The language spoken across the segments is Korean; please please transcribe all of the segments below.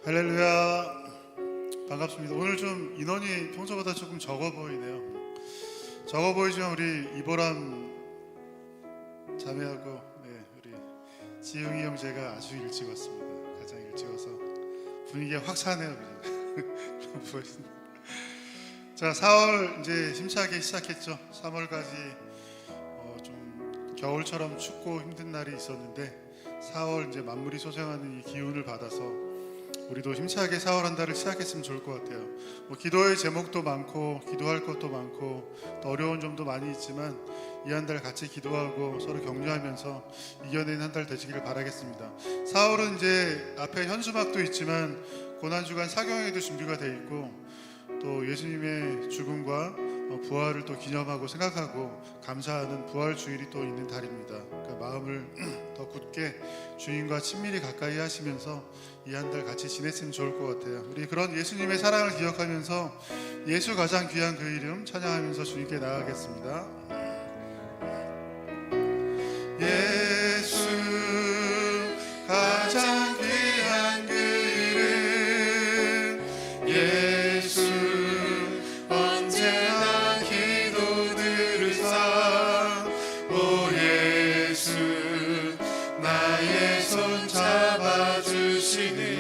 할렐루야. 반갑습니다. 오늘 좀 인원이 평소보다 조금 적어 보이네요. 적어 보이지만 우리 이보람 자매하고 우리 지웅이 형제가 아주 일찍 왔습니다. 가장 일찍 와서 분위기가 확 차네요. 자, 4월 이제 힘차게 시작했죠. 3월까지 좀 겨울처럼 춥고 힘든 날이 있었는데 4월 이제 만물이 소생하는 이 기운을 받아서 우리도 힘차게 4월 한 달을 시작했으면 좋을 것 같아요. 기도의 제목도 많고 기도할 것도 많고 또 어려운 점도 많이 있지만 이 한 달 같이 기도하고 서로 격려하면서 이겨내는 한 달 되시기를 바라겠습니다. 4월은 이제 앞에 현수막도 있지만 고난주간 사경회도 준비가 돼 있고 또 예수님의 죽음과 부활을 또 기념하고 생각하고 감사하는 부활 주일이 또 있는 달입니다. 그러니까 마음을 더 굳게 주님과 친밀히 가까이 하시면서 이 한 달 같이 지냈으면 좋을 것 같아요. 우리 그런 예수님의 사랑을 기억하면서 예수 가장 귀한 그 이름 찬양하면서 주님께 나아가겠습니다. 예수 가장 귀한 그 이름 예수 언제나 기도 들으사 오 예수 나의 손 잡아주시는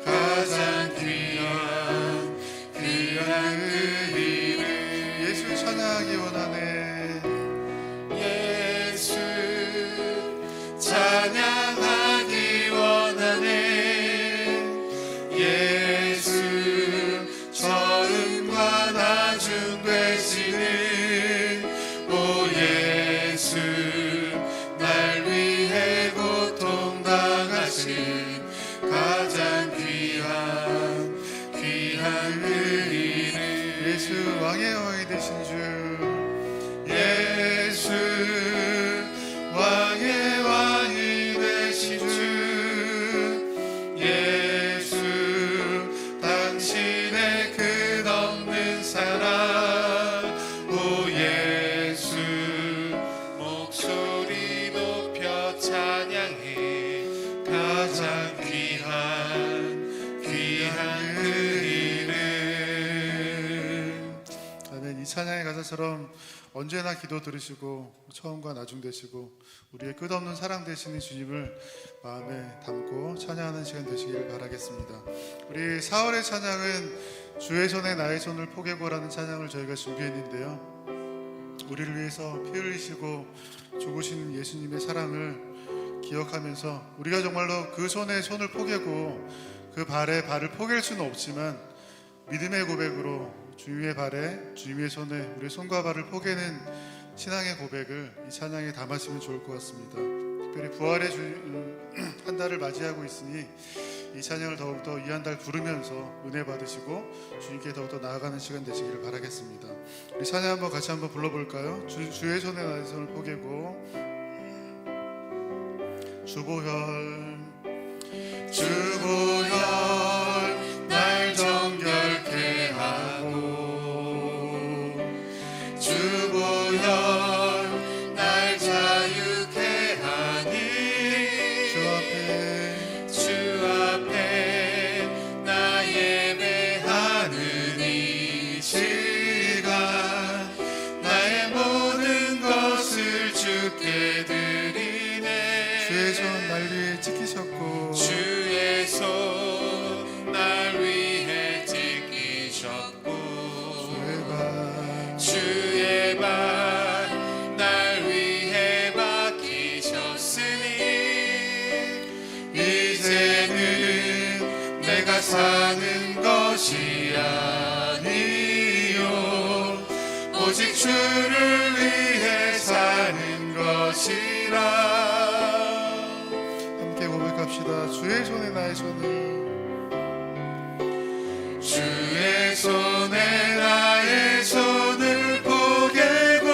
가장 귀한 그 이름 예수 찬양하기 원하네 예수 찬양하기 원하네 예수 처음과 나중 되시는 오 예수 날 위해 고통당하신 가장 귀한 그 이름 예수 왕의 왕이 되신 주 예수 왕의 왕이 되신 주 예수 당신의 끝없는 사랑 오 예수 목소리 높여 찬양해 가장 귀한 그 이름 아멘. 이 찬양의 가사처럼 언제나 기도 들으시고 처음과 나중 되시고 우리의 끝없는 사랑 되시는 주님을 마음에 담고 찬양하는 시간 되시길 바라겠습니다. 우리 4월의 찬양은 주의 손에 나의 손을 포개고라는 찬양을 저희가 준비했는데요. 우리를 위해서 피 흘리시고 죽으신 예수님의 사랑을 기억하면서 우리가 정말로 그 손에 손을 포개고 그 발에 발을 포갤 수는 없지만 믿음의 고백으로 주님의 발에 주님의 손에 우리의 손과 발을 포개는 신앙의 고백을 이 찬양에 담았으면 좋을 것 같습니다. 특별히 부활의 한 달을 맞이하고 있으니 이 찬양을 더욱더 이 한 달 부르면서 은혜 받으시고 주님께 더욱더 나아가는 시간 되시기를 바라겠습니다. 우리 찬양 한번 같이 한번 불러볼까요? 주의 손에 나의 손을 포개고 주보혈 날 정결케 하고 주보혈 날 자유케 하니 주 앞에 나 예배하는 이 시간 나의 모든 것을 주께 드리네 주의 손 날 위해 지키셨고 주의 손 날 위해 지키셨고 주의 발 날 위해 박히셨으니 이제는 내가 사는 것이 아니요 오직 주를 위해 사는 것이라 함께 고백합시다. 주의 손에 나의 손을 주의 손에 나의 손을 포개고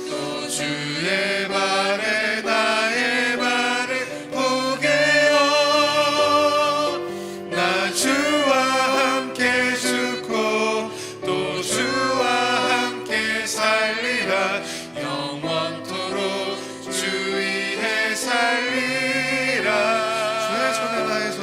또 주의 발에 나의 발을 포개어 나 주와 함께 죽고 또 주와 함께 살리라 영원토록 주 위에 살리라 주의 손에 나의 손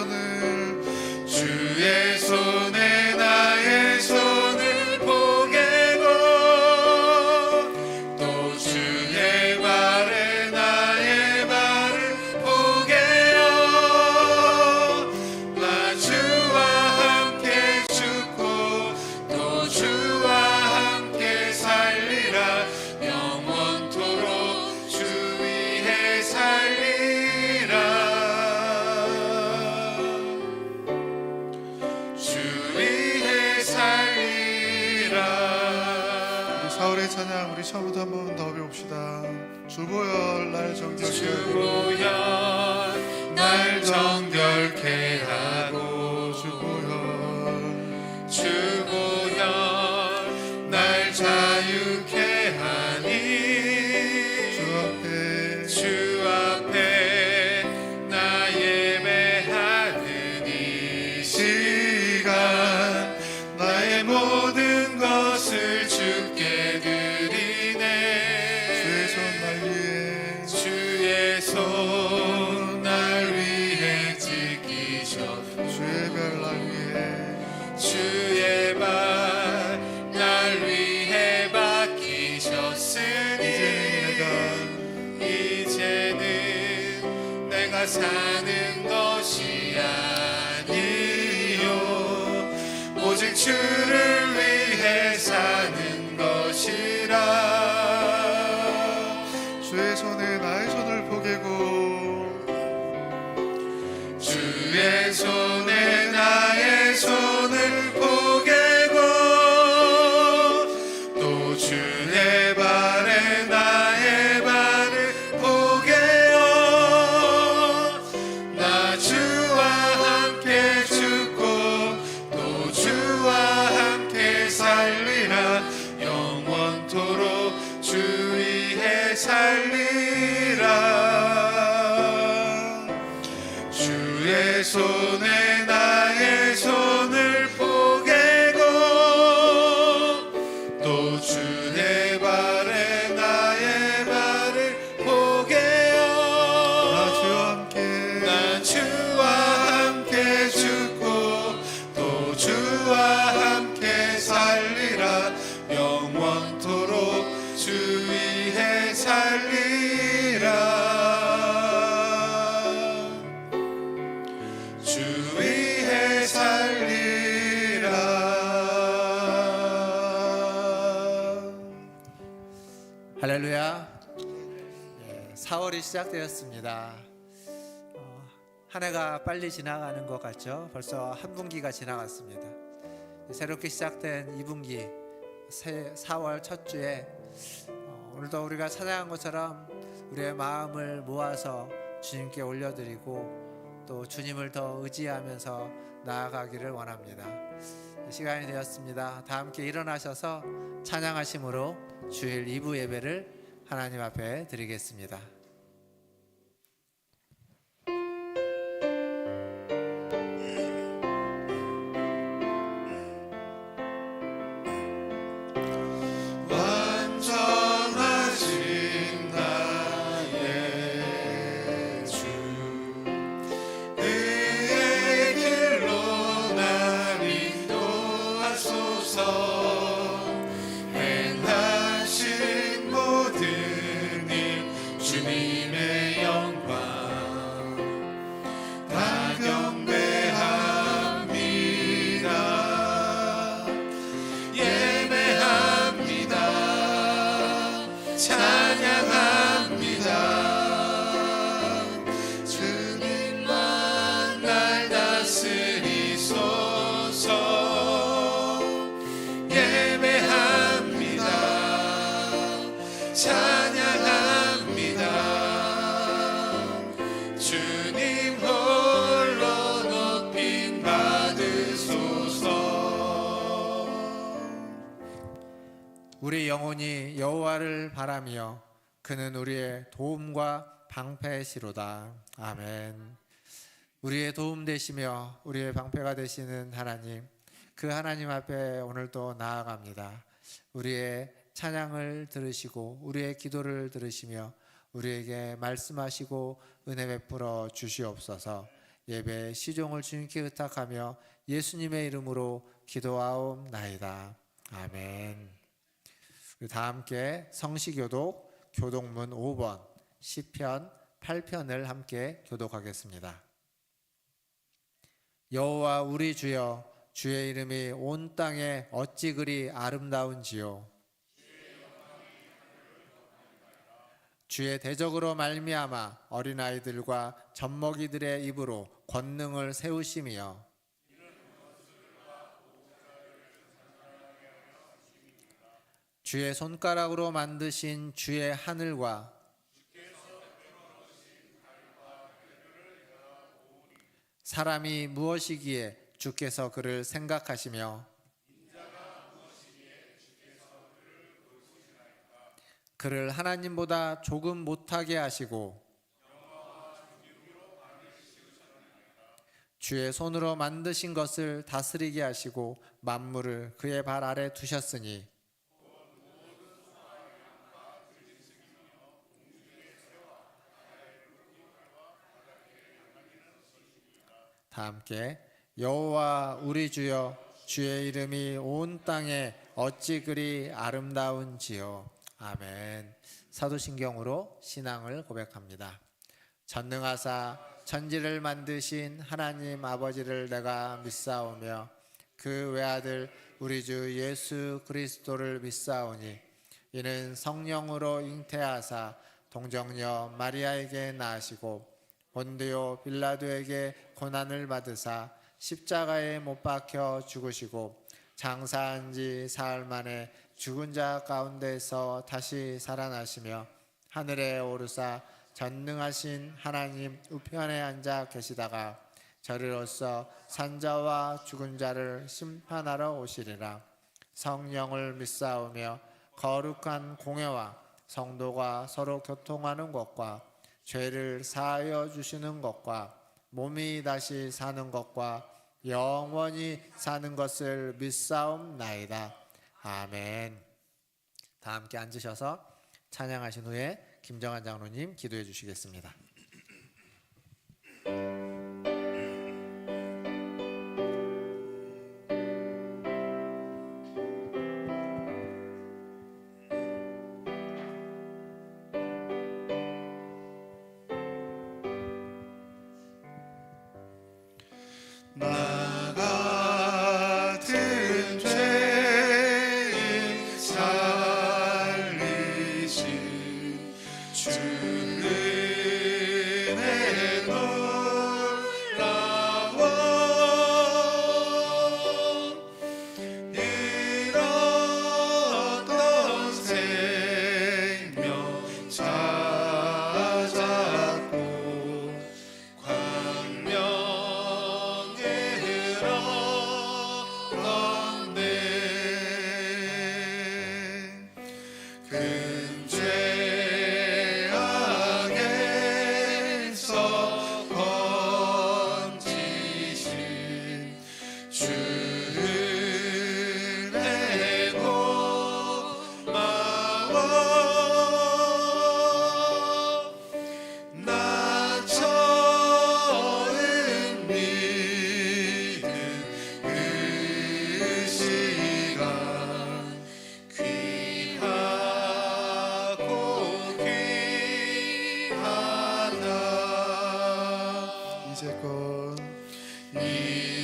살리라. 주 위에 살리라. 우리 사울의 찬양 우리 처음부터 한번 더 배웁시다. 주보혈 날 정결케 주보혈 날 정결케 하고 주보혈 날 자유케 하니 주 앞에 나 예배하는 이 시간 나의 모든 것을 주께 드리네. 주의 손 날 위해 지키셨고 주의 발 날 위해 박히셨으니 이제는 내가 사는 것이 아니요 오직 주를 위해 사는 것이라. 주의 손에 나의 손을 포개고 주의 손에 나의 손을 포개고 또 주의 발에 나의 발을 포개어 나 주와 함께 죽고 또 주와 함께 살리라. 영원토록 주 위에 살리라. 주의 손에 나의 손을 포개고 또 주의 발에 나의 발을 포개어 나 주와 함께 죽고 또 주와 함께 살리라. 영원토록 주 위에 살리라. 주 위에 살리라. 할렐루야. 4월이 시작되었습니다. 한 해가 빨리 지나가는 것 같죠? 벌써 한 분기가 지나갔습니다. 새롭게 시작된 2분기 4월 첫 주에 오늘도 우리가 찬양한 것처럼 우리의 마음을 모아서 주님께 올려드리고 또 주님을 더 의지하면서 나아가기를 원합니다. 시간이 되었습니다. 다 함께 일어나셔서 찬양하심으로 주일 2부 예배를 하나님 앞에 드리겠습니다. 완전하신 나의 주 의의 길로 날 인도하소서. 행하신 모든 일 주님의 영광 다 경배합니다. 예배합니다. 찬양합니다. 주님만 날 다스리소서. 예배합니다. 찬양합니다. 주님 홀로 높임 받으소서. 우리 영혼이 여호와를 바라며 그는 우리의 도움과 방패시로다. 아멘. 우리의 도움 되시며 우리의 방패가 되시는 하나님, 그 하나님 앞에 오늘도 나아갑니다. 우리의 찬양을 들으시고 우리의 기도를 들으시며 우리에게 말씀하시고 은혜 베풀어 주시옵소서. 예배 시종을 주님께 의탁하며 예수님의 이름으로 기도하옵나이다. 아멘. 우리 다 함께 성시교독 교독문 5번 시편 8편을 함께 교독하겠습니다. 여호와 우리 주여, 주의 이름이 온 땅에 어찌 그리 아름다운지요. 주의 대적으로 말미암아 어린아이들과 젖먹이들의 입으로 권능을 세우시며 주의 손가락으로 만드신 주의 하늘과 사람이 무엇이기에 주께서 그를 생각하시며 그를 하나님보다 조금 못하게 하시고 주의 손으로 만드신 것을 다스리게 하시고 만물을 그의 발 아래 두셨으니 다 함께 여호와 우리 주여 주의 이름이 온 땅에 어찌 그리 아름다운지요. 아멘. 사도신경으로 신앙을 고백합니다. 전능하사 천지를 만드신 하나님 아버지를 내가 믿사오며 그 외아들 우리 주 예수 그리스도를 믿사오니 이는 성령으로 잉태하사 동정녀 마리아에게 나시고 본디오 빌라도에게 고난을 받으사 십자가에 못 박혀 죽으시고 장사한 지 사흘 만에 죽은 자 가운데서 다시 살아나시며 하늘에 오르사 전능하신 하나님 우편에 앉아 계시다가 저리로서 산자와 죽은 자를 심판하러 오시리라. 성령을 믿사오며 거룩한 공회와 성도가 서로 교통하는 것과 죄를 사하여 주시는 것과 몸이 다시 사는 것과 영원히 사는 것을 믿사옵나이다. 아멘. 다 함께 앉으셔서 찬양하신 후에 김정한 장로님 기도해 주시겠습니다. 나 같은 죄인 살리신 주 은혜 놀라워 잃었던 생명 찾았고 큰 죄악에서 건지신 주 은혜 고마워 나 처음 믿은 그 시간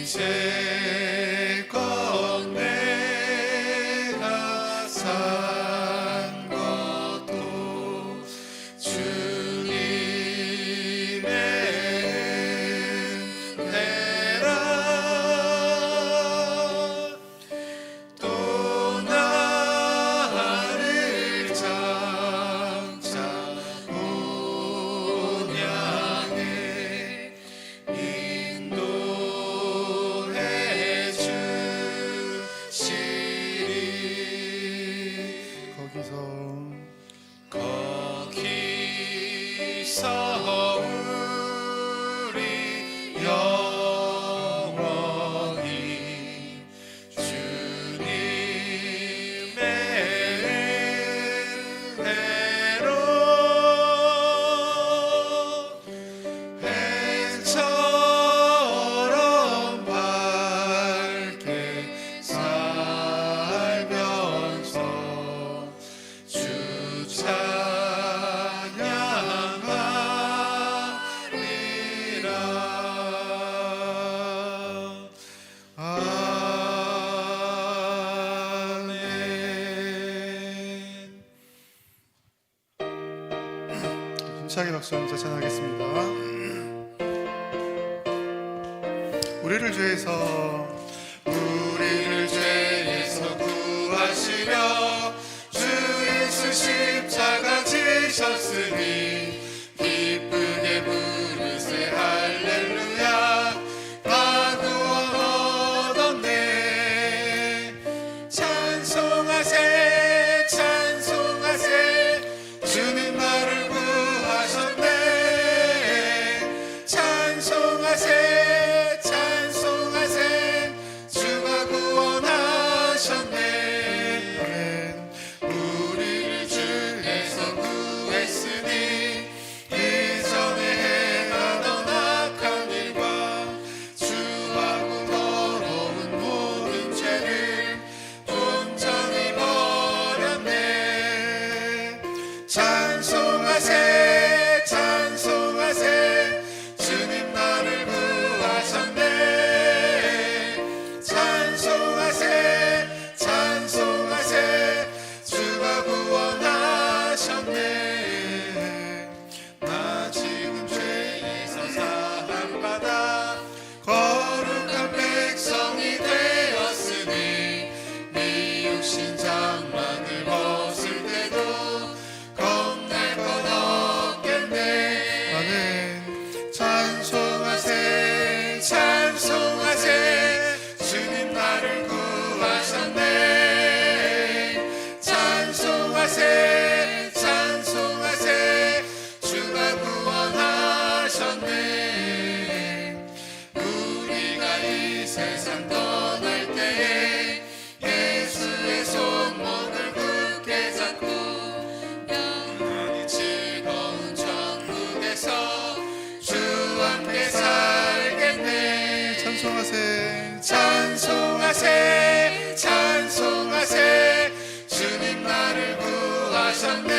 이제껏 내가 산 것도 주님의 은혜라 또 나를 장차 본향에 인도해 박수하면서 찬양하겠습니다. 우리를 죄에서 구하시려 주 예수 십자가 지셨으니 기쁘게 부르세 할렐루야 다 구원 얻었네. 찬송하세 찬송하세 주님 나를 구하셨네. 찬송하세 찬송하세 주가 구원하셨네. 우리를 주에서 구했으니 이전에 행하던 악한 일과 주하고 더러운 모든 죄를 온전히 버렸네. 찬송하세 찬송하세 주님 나를 구하셨네. 찬송하세 찬송하세 주가 구원하셨네. 나 지금 죄에서 사함받아 거룩한 백성이 되었으니 네 육신 장막을 벗을 때도 겁낼 건 없겠네. 아멘. 찬송하세 찬송하세 주님 나를 구하셨네. 찬송하세 찬송하세 주가 구원하셨네. 우리가 이 세상 떠날 때에 예수의 손목을 굳게 잡고 영원히 즐거운 천국에서 주와 함께 살겠네. 찬송하세 찬송하세 찬송하세 주님 나를 구하셨네.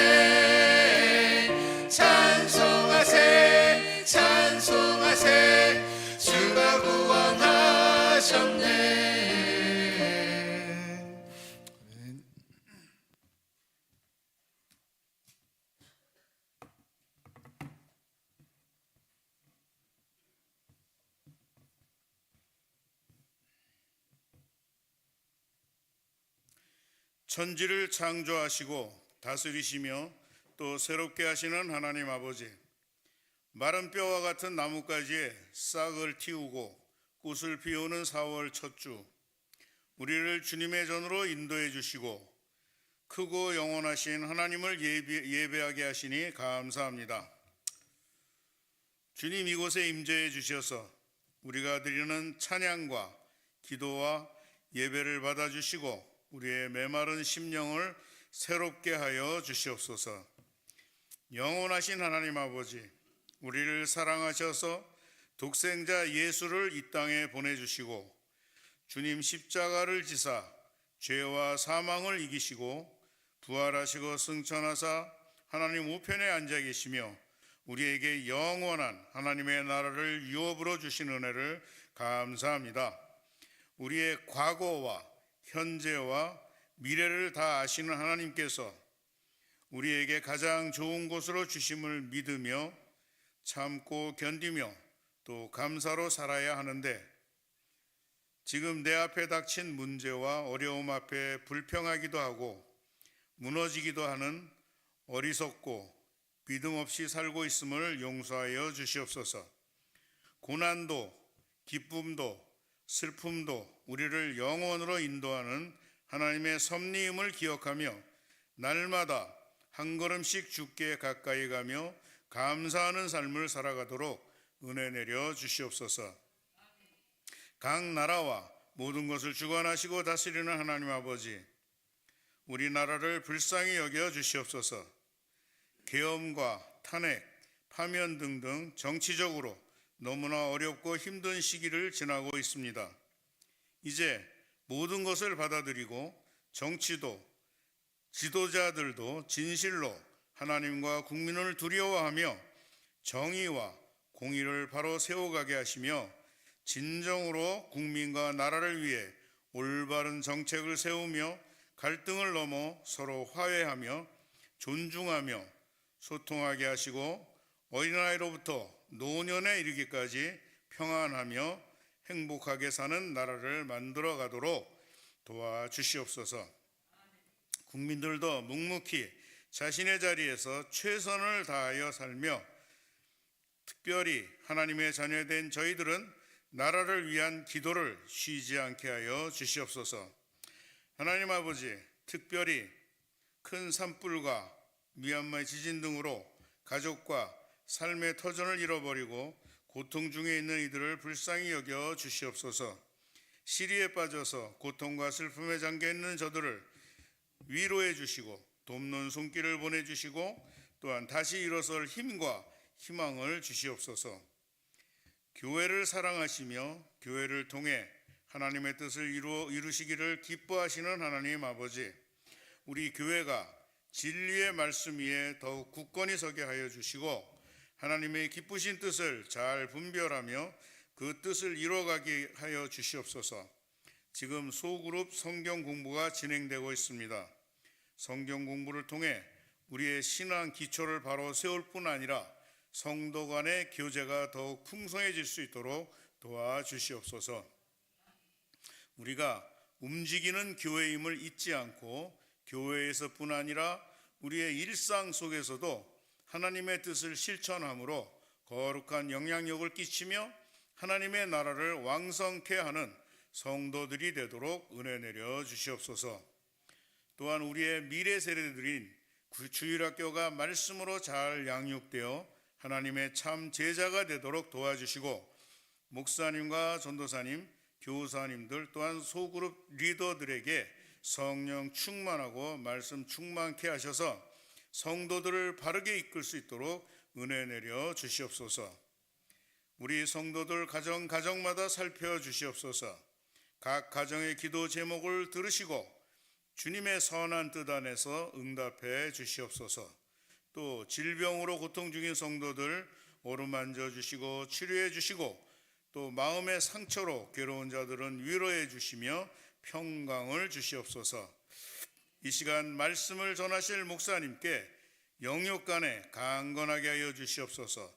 찬송하세 찬송하세 주가 구원하셨네. 천지를 창조하시고 다스리시며 또 새롭게 하시는 하나님 아버지, 마른 뼈와 같은 나뭇가지에 싹을 틔우고 꽃을 피우는 4월 첫 주, 우리를 주님의 전으로 인도해 주시고 크고 영원하신 하나님을 예배하게 하시니 감사합니다. 주님 이곳에 임재해 주셔서 우리가 드리는 찬양과 기도와 예배를 받아주시고 우리의 메마른 심령을 새롭게 하여 주시옵소서. 영원하신 하나님 아버지, 우리를 사랑하셔서 독생자 예수를 이 땅에 보내주시고 주님 십자가를 지사 죄와 사망을 이기시고 부활하시고 승천하사 하나님 우편에 앉아 계시며 우리에게 영원한 하나님의 나라를 유업으로 주신 은혜를 감사합니다. 우리의 과거와 현재와 미래를 다 아시는 하나님께서 우리에게 가장 좋은 곳으로 주심을 믿으며 참고 견디며 또 감사로 살아야 하는데, 지금 내 앞에 닥친 문제와 어려움 앞에 불평하기도 하고 무너지기도 하는 어리석고 믿음 없이 살고 있음을 용서하여 주시옵소서. 고난도 기쁨도 슬픔도 우리를 영원으로 인도하는 하나님의 섭리임을 기억하며 날마다 한 걸음씩 주께 가까이 가며 감사하는 삶을 살아가도록 은혜 내려 주시옵소서. 각 나라와 모든 것을 주관하시고 다스리는 하나님 아버지, 우리나라를 불쌍히 여겨 주시옵소서. 계엄과 탄핵, 파면 등등 정치적으로 너무나 어렵고 힘든 시기를 지나고 있습니다. 이제 모든 것을 받아들이고 정치도 지도자들도 진실로 하나님과 국민을 두려워하며 정의와 공의를 바로 세워가게 하시며 진정으로 국민과 나라를 위해 올바른 정책을 세우며 갈등을 넘어 서로 화해하며 존중하며 소통하게 하시고 어린아이로부터 노년에 이르기까지 평안하며 행복하게 사는 나라를 만들어 가도록 도와주시옵소서. 국민들도 묵묵히 자신의 자리에서 최선을 다하여 살며 특별히 하나님의 자녀된 저희들은 나라를 위한 기도를 쉬지 않게 하여 주시옵소서. 하나님 아버지, 특별히 큰 산불과 미얀마의 지진 등으로 가족과 삶의 터전을 잃어버리고 고통 중에 있는 이들을 불쌍히 여겨 주시옵소서. 시리에 빠져서 고통과 슬픔에 잠겨 있는 저들을 위로해 주시고 돕는 손길을 보내주시고 또한 다시 일어설 힘과 희망을 주시옵소서. 교회를 사랑하시며 교회를 통해 하나님의 뜻을 이루시기를 기뻐하시는 하나님 아버지, 우리 교회가 진리의 말씀 위에 더욱 굳건히 서게 하여 주시고 하나님의 기쁘신 뜻을 잘 분별하며 그 뜻을 이뤄가게 하여 주시옵소서. 지금 소그룹 성경 공부가 진행되고 있습니다. 성경 공부를 통해 우리의 신앙 기초를 바로 세울 뿐 아니라 성도 간의 교제가 더욱 풍성해질 수 있도록 도와주시옵소서. 우리가 움직이는 교회임을 잊지 않고 교회에서뿐 아니라 우리의 일상 속에서도 하나님의 뜻을 실천함으로 거룩한 영향력을 끼치며 하나님의 나라를 왕성케 하는 성도들이 되도록 은혜 내려 주시옵소서. 또한 우리의 미래 세대들인 주일학교가 말씀으로 잘 양육되어 하나님의 참 제자가 되도록 도와주시고 목사님과 전도사님, 교사님들 또한 소그룹 리더들에게 성령 충만하고 말씀 충만케 하셔서 성도들을 바르게 이끌 수 있도록 은혜 내려 주시옵소서. 우리 성도들 가정마다 살펴주시옵소서. 각 가정의 기도 제목을 들으시고 주님의 선한 뜻 안에서 응답해 주시옵소서. 또 질병으로 고통 중인 성도들 어루만져 주시고 치료해 주시고 또 마음의 상처로 괴로운 자들은 위로해 주시며 평강을 주시옵소서. 이 시간 말씀을 전하실 목사님께 영육간에 강건하게 하여 주시옵소서.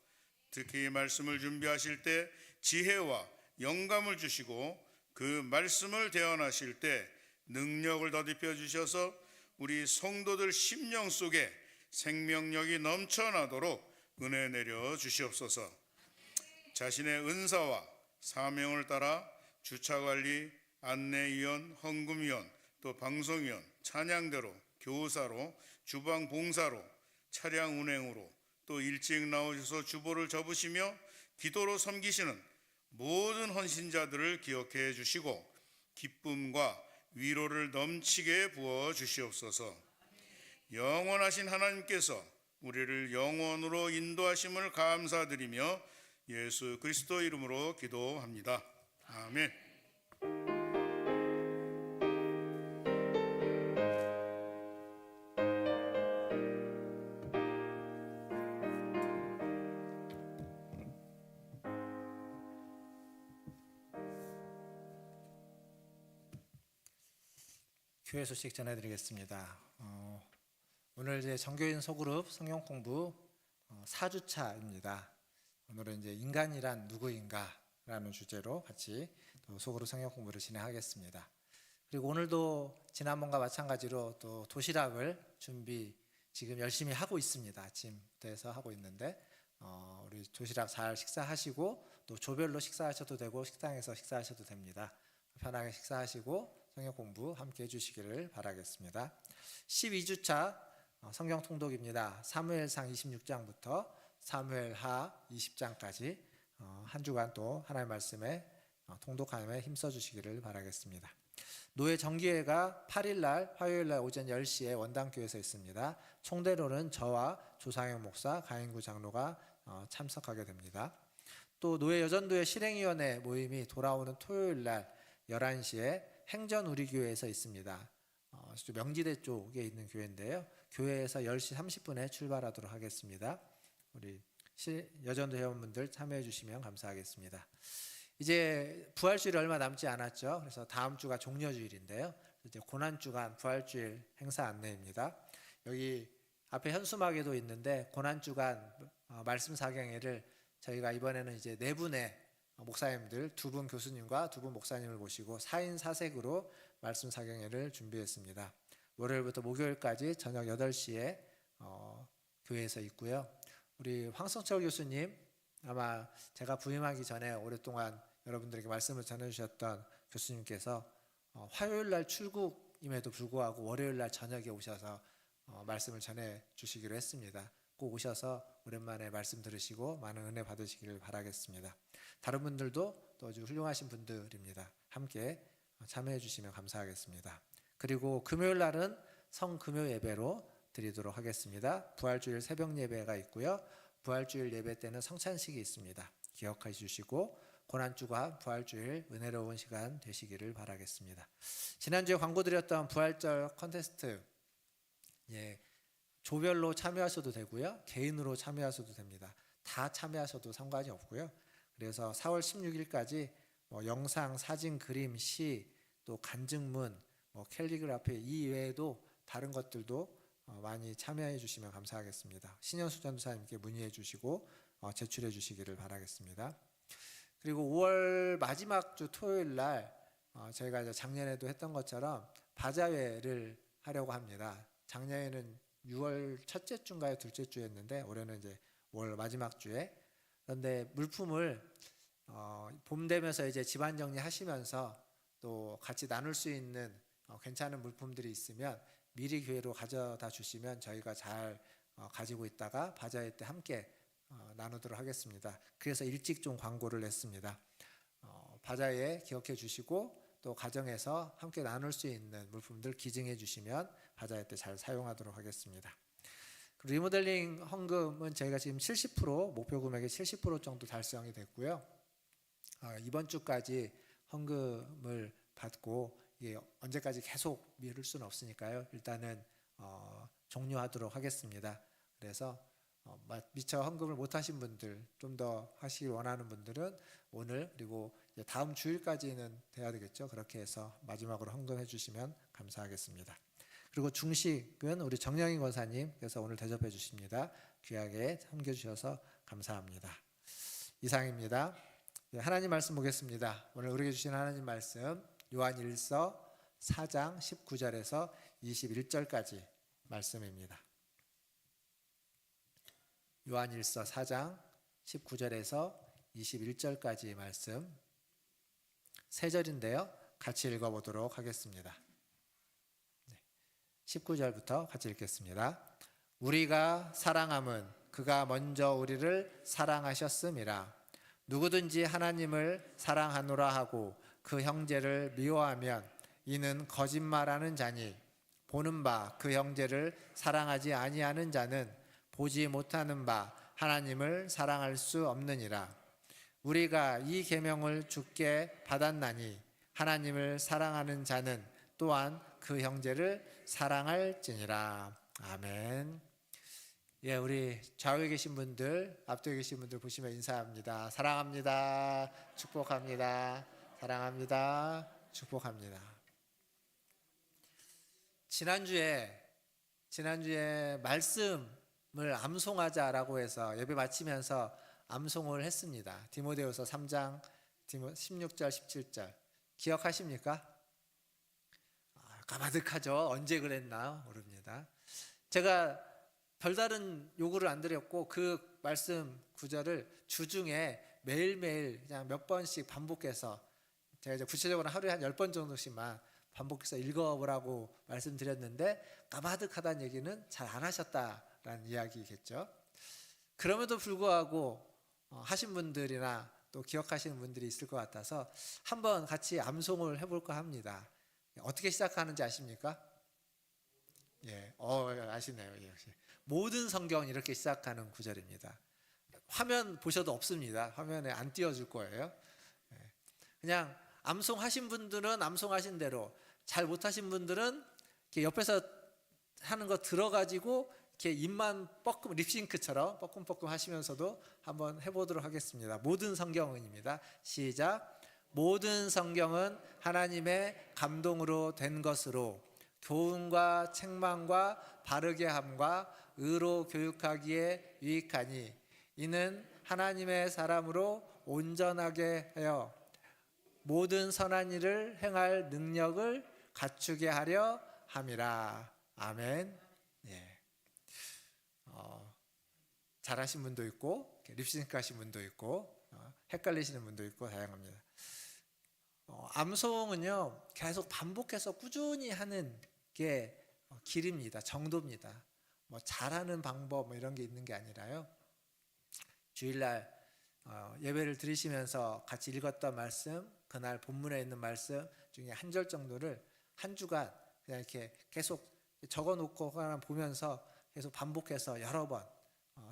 특히 말씀을 준비하실 때 지혜와 영감을 주시고 그 말씀을 대언하실 때 능력을 더딥혀 주셔서 우리 성도들 심령 속에 생명력이 넘쳐나도록 은혜 내려 주시옵소서. 자신의 은사와 사명을 따라 주차관리, 안내위원, 헌금위원, 또 방송위원, 찬양대로, 교사로, 주방봉사로, 차량 운행으로 또 일찍 나오셔서 주보를 접으시며 기도로 섬기시는 모든 헌신자들을 기억해 주시고 기쁨과 위로를 넘치게 부어 주시옵소서. 영원하신 하나님께서 우리를 영원으로 인도하심을 감사드리며 예수 그리스도 이름으로 기도합니다. 아멘. 교회 소식 전해드리겠습니다. 오늘 이제 정교인 소그룹 성경 공부 4주차입니다. 오늘은 이제 인간이란 누구인가라는 주제로 같이 또 소그룹 성경 공부를 진행하겠습니다. 그리고 오늘도 지난번과 마찬가지로 또 도시락을 준비 지금 열심히 하고 있습니다. 아침부터 해서 하고 있는데 우리 도시락 잘 식사하시고 또 조별로 식사하셔도 되고 식당에서 식사하셔도 됩니다. 편하게 식사하시고 성경 공부 함께 해주시기를 바라겠습니다. 12주차 성경 통독입니다. 사무엘상 26장부터 사무엘하 20장까지 한 주간 또 하나님의 말씀에 통독함에 힘써 주시기를 바라겠습니다. 노예 정기회가 8일날 화요일날 오전 10시에 원당교회에서 있습니다. 총대로는 저와 조상영 목사, 가인구 장로가 참석하게 됩니다. 또 노예 여전도회 실행위원회 모임이 돌아오는 토요일날 11시에 행전 우리교회에서 있습니다. 명지대 쪽에 있는 교회인데요. 교회에서 10시 30분에 출발하도록 하겠습니다. 우리 여전도 회원분들 참여해 주시면 감사하겠습니다. 이제 부활주일이 얼마 남지 않았죠. 그래서 다음 주가 종려주일인데요. 이제 고난주간 부활주일 행사 안내입니다. 여기 앞에 현수막에도 있는데 고난주간 말씀 사경회를 저희가 이번에는 이제 네 분의 목사님들, 두 분 교수님과 두 분 목사님을 모시고 4인 4색으로 말씀 사경회를 준비했습니다. 월요일부터 목요일까지 저녁 8시에 교회에서 있고요. 우리 황성철 교수님, 아마 제가 부임하기 전에 오랫동안 여러분들에게 말씀을 전해주셨던 교수님께서 화요일날 출국임에도 불구하고 월요일날 저녁에 오셔서 말씀을 전해주시기로 했습니다. 꼭 오셔서 오랜만에 말씀 들으시고 많은 은혜 받으시기를 바라겠습니다. 다른 분들도 또 아주 훌륭하신 분들입니다. 함께 참여해 주시면 감사하겠습니다. 그리고 금요일 날은 성금요 예배로 드리도록 하겠습니다. 부활주일 새벽 예배가 있고요. 부활주일 예배 때는 성찬식이 있습니다. 기억해 주시고 고난주가 부활주일 은혜로운 시간 되시기를 바라겠습니다. 지난주에 광고 드렸던 부활절 콘테스트, 조별로 참여하셔도 되고요. 개인으로 참여하셔도 됩니다. 다 참여하셔도 상관이 없고요. 그래서 4월 16일까지 영상, 사진, 그림, 시, 또 간증문, 캘리그라피 이 외에도 다른 것들도 많이 참여해 주시면 감사하겠습니다. 신현수 전도사님께 문의해 주시고 제출해 주시기를 바라겠습니다. 그리고 5월 마지막 주 토요일 날 저희가 이제 작년에도 했던 것처럼 바자회를 하려고 합니다. 작년에는 6월 첫째 주인가요, 둘째 주였는데 올해는 이제 5월 마지막 주에. 그런데 물품을 봄 되면서 이제 집안 정리하시면서 또 같이 나눌 수 있는 괜찮은 물품들이 있으면 미리 교회로 가져다 주시면 저희가 잘 가지고 있다가 바자회 때 함께 나누도록 하겠습니다. 그래서 일찍 좀 광고를 냈습니다. 바자회 기억해 주시고 또 가정에서 함께 나눌 수 있는 물품들 기증해 주시면 바자회 때 잘 사용하도록 하겠습니다. 리모델링 헌금은 저희가 지금 70% 목표 금액의 70% 정도 달성이 됐고요. 이번 주까지 헌금을 받고 이게 언제까지 계속 미룰 수는 없으니까요. 일단은 종료하도록 하겠습니다. 그래서 미처 헌금을 못 하신 분들, 좀 더 하시길 원하는 분들은 오늘 그리고 다음 주일까지는 돼야 되겠죠. 그렇게 해서 마지막으로 헌금해 주시면 감사하겠습니다. 그리고 중식은 우리 정영인 권사님께서 오늘 대접해 주십니다. 귀하게 섬겨 주셔서 감사합니다. 이상입니다. 하나님 말씀 보겠습니다. 오늘 우리에게 주신 하나님 말씀 요한일서 4장 19절에서 21절까지 말씀입니다. 요한일서 4장 19절에서 21절까지 말씀 세 절인데요. 같이 읽어보도록 하겠습니다. 19절부터 같이 읽겠습니다. 우리가 사랑함은 그가 먼저 우리를 사랑하셨음이라. 누구든지 하나님을 사랑하노라 하고 그 형제를 미워하면 이는 거짓말하는 자니 보는 바 그 형제를 사랑하지 아니하는 자는 보지 못하는 바 하나님을 사랑할 수 없느니라. 우리가 이 계명을 주께 받았나니 하나님을 사랑하는 자는 또한 그 형제를 사랑할지니라. 아멘. 우리 좌우에 계신 분들, 앞뒤에 계신 분들 보시면 인사합니다. 사랑합니다. 축복합니다. 사랑합니다. 축복합니다. 지난주에 말씀을 암송하자라고 해서 예배 마치면서 암송을 했습니다. 디모데후서 3장 16절 17절 기억하십니까? 까마득하죠. 언제 그랬나 모릅니다. 제가 별다른 요구를 안 드렸고 그 말씀 구절을 주중에 매일매일 그냥 몇 번씩 반복해서 제가 이제 구체적으로 하루에 한 10번 정도씩만 반복해서 읽어보라고 말씀드렸는데 까마득하다는 얘기는 잘 안 하셨다라는 이야기겠죠. 그럼에도 불구하고 하신 분들이나 또 기억하시는 분들이 있을 것 같아서 한번 같이 암송을 해볼까 합니다. 어떻게 시작하는지 아십니까? 아시네요. 역시 모든 성경 이렇게 시작하는 구절입니다. 화면 보셔도 없습니다. 화면에 안 띄워줄 거예요. 그냥 암송하신 분들은 암송하신 대로, 잘 못하신 분들은 이렇게 옆에서 하는 거 들어가지고 이렇게 입만 뻐끔 립싱크처럼 뻐끔뻐끔 하시면서도 한번 해보도록 하겠습니다. 모든 성경은입니다. 시작. 모든 성경은 하나님의 감동으로 된 것으로 교훈과 책망과 바르게 함과 의로 교육하기에 유익하니 이는 하나님의 사람으로 온전하게 하여 모든 선한 일을 행할 능력을 갖추게 하려 함이라. 아멘. 예. 잘하신 분도 있고 립싱크 하신 분도 있고 헷갈리시는 분도 있고 다양합니다. 암송은요 계속 반복해서 꾸준히 하는 게 길입니다. 정도입니다. 뭐 잘하는 방법 뭐 이런 게 있는 게 아니라요. 주일날 예배를 드리시면서 같이 읽었던 말씀, 그날 본문에 있는 말씀 중에 한 절 정도를 한 주간 그냥 이렇게 계속 적어놓고 하나 보면서 계속 반복해서 여러 번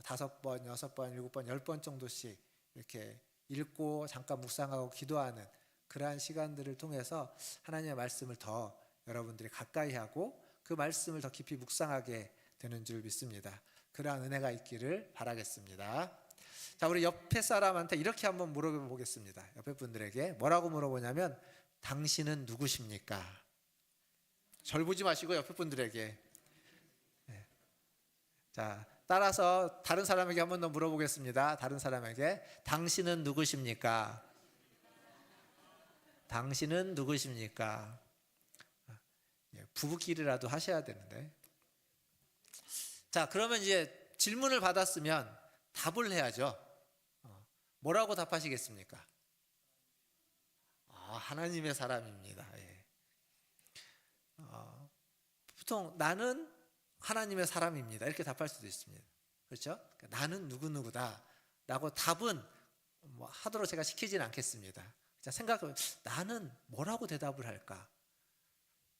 5번, 6번, 7번, 10번 정도씩 이렇게 읽고 잠깐 묵상하고 기도하는 그러한 시간들을 통해서 하나님의 말씀을 더 여러분들이 가까이 하고 그 말씀을 더 깊이 묵상하게 되는 줄 믿습니다. 그러한 은혜가 있기를 바라겠습니다. 자, 우리 옆에 사람한테 이렇게 한번 물어보겠습니다. 옆에 분들에게 뭐라고 물어보냐면 당신은 누구십니까? 절 보지 마시고 옆에 분들에게. 네. 자, 따라서 다른 사람에게 한 번 더 물어보겠습니다. 다른 사람에게 당신은 누구십니까? 당신은 누구십니까? 부부끼리라도 하셔야 되는데. 자, 그러면 이제 질문을 받았으면 답을 해야죠. 뭐라고 답하시겠습니까? 하나님의 사람입니다. 예. 보통 나는 하나님의 사람입니다. 이렇게 답할 수도 있습니다. 그렇죠? 나는 누구누구다 라고 답은 뭐 하도록 제가 시키지는 않겠습니다. 자, 생각해 나는 뭐라고 대답을 할까?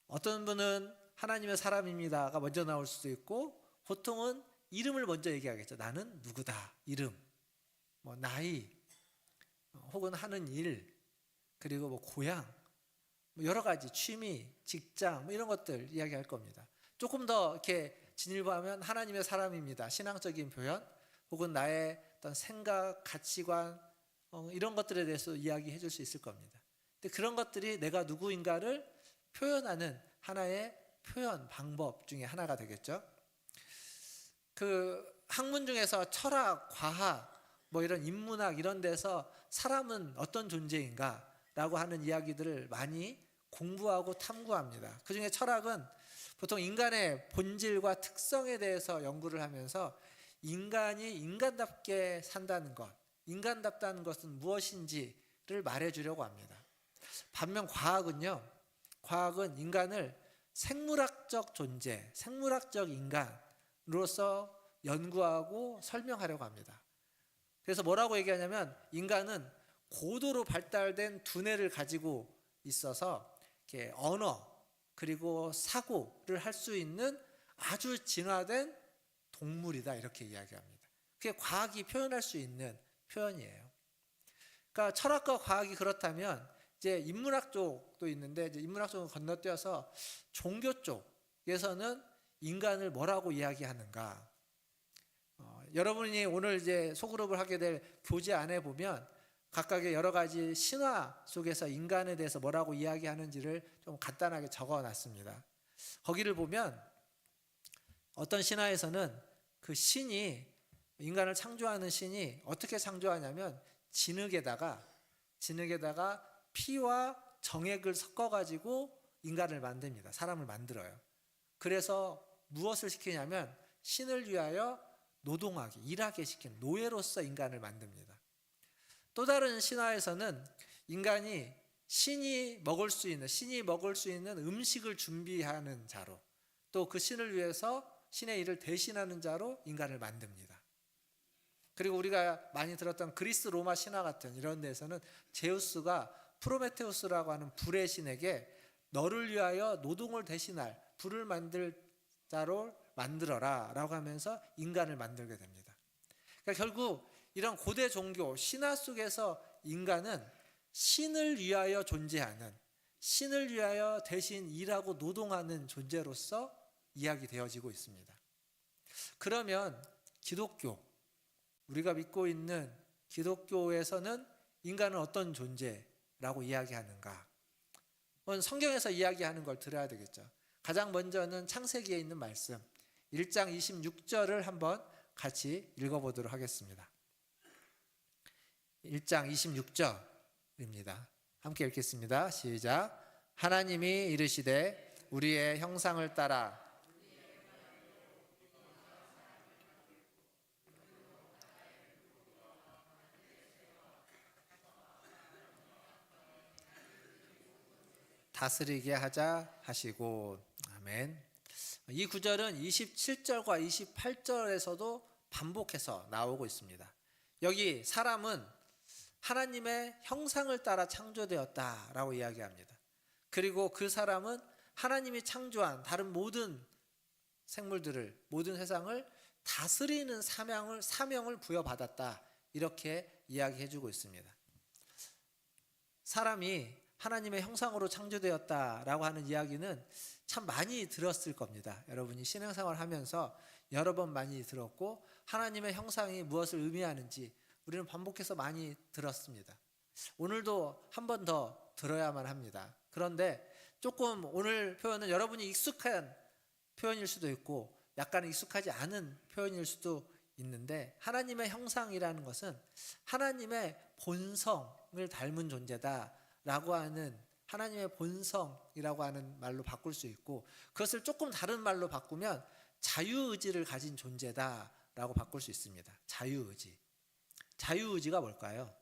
어떤 분은 하나님의 사람입니다가 먼저 나올 수도 있고 보통은 이름을 먼저 얘기하겠죠. 나는 누구다. 이름, 뭐 나이, 혹은 하는 일, 그리고 뭐 고향, 뭐 여러 가지 취미, 직장 뭐 이런 것들 이야기할 겁니다. 조금 더 이렇게 진일보하면 하나님의 사람입니다. 신앙적인 표현, 혹은 나의 어떤 생각, 가치관 이런 것들에 대해서 이야기해 줄 수 있을 겁니다. 근데 그런 것들이 내가 누구인가를 표현하는 하나의 표현 방법 중에 하나가 되겠죠. 그 학문 중에서 철학, 과학, 뭐 이런 인문학 이런 데서 사람은 어떤 존재인가 라고 하는 이야기들을 많이 공부하고 탐구합니다. 그 중에 철학은 보통 인간의 본질과 특성에 대해서 연구를 하면서 인간이 인간답게 산다는 것, 인간답다는 것은 무엇인지를 말해주려고 합니다. 반면 과학은요, 과학은 인간을 생물학적 존재, 생물학적 인간으로서 연구하고 설명하려고 합니다. 그래서 뭐라고 얘기하냐면 인간은 고도로 발달된 두뇌를 가지고 있어서 이렇게 언어 그리고 사고를 할 수 있는 아주 진화된 동물이다 이렇게 이야기합니다. 그게 과학이 표현할 수 있는 표현이에요. 그러니까 철학과 과학이 그렇다면 이제 인문학 쪽도 있는데 이제 인문학 쪽은 건너뛰어서 종교 쪽에서는 인간을 뭐라고 이야기하는가? 여러분이 오늘 이제 소그룹을 하게 될 교재 안에 보면 각각의 여러 가지 신화 속에서 인간에 대해서 뭐라고 이야기하는지를 좀 간단하게 적어놨습니다. 거기를 보면 어떤 신화에서는 그 신이 인간을 창조하는 신이 어떻게 창조하냐면 진흙에다가 피와 정액을 섞어가지고 인간을 만듭니다. 사람을 만들어요. 그래서 무엇을 시키냐면 신을 위하여 노동하게, 일하게 시키는 노예로서 인간을 만듭니다. 또 다른 신화에서는 인간이 신이 먹을 수 있는 음식을 준비하는 자로, 또 그 신을 위해서 신의 일을 대신하는 자로 인간을 만듭니다. 그리고 우리가 많이 들었던 그리스 로마 신화 같은 이런 데에서는 제우스가 프로메테우스라고 하는 불의 신에게 너를 위하여 노동을 대신할 불을 만들 자로 만들어라 라고 하면서 인간을 만들게 됩니다. 그러니까 결국 이런 고대 종교 신화 속에서 인간은 신을 위하여 존재하는, 신을 위하여 대신 일하고 노동하는 존재로서 이야기되어지고 있습니다. 그러면 기독교, 우리가 믿고 있는 기독교에서는 인간은 어떤 존재라고 이야기하는가? 성경에서 이야기하는 걸 들어야 되겠죠. 가장 먼저는 창세기에 있는 말씀 1장 26절을 한번 같이 읽어보도록 하겠습니다. 1장 26절입니다. 함께 읽겠습니다. 시작. 하나님이 이르시되 우리의 형상을 따라 다스리게 하자 하시고. 아멘. 이 구절은 27절과 28절에서도 반복해서 나오고 있습니다. 여기 사람은 하나님의 형상을 따라 창조되었다라고 이야기합니다. 그리고 그 사람은 하나님이 창조한 다른 모든 생물들을, 모든 세상을 다스리는 사명을 부여받았다, 이렇게 이야기해주고 있습니다. 사람이 하나님의 형상으로 창조되었다라고 하는 이야기는 참 많이 들었을 겁니다. 여러분이 신앙생활 하면서 여러 번 많이 들었고, 하나님의 형상이 무엇을 의미하는지 우리는 반복해서 많이 들었습니다. 오늘도 한 번 더 들어야만 합니다. 그런데 조금 오늘 표현은 여러분이 익숙한 표현일 수도 있고 약간 익숙하지 않은 표현일 수도 있는데, 하나님의 형상이라는 것은 하나님의 본성을 닮은 존재다라고 하는, 하나님의 본성이라고 하는 말로 바꿀 수 있고, 그것을 조금 다른 말로 바꾸면 자유의지를 가진 존재다라고 바꿀 수 있습니다. 자유의지. 자유의지가 뭘까요?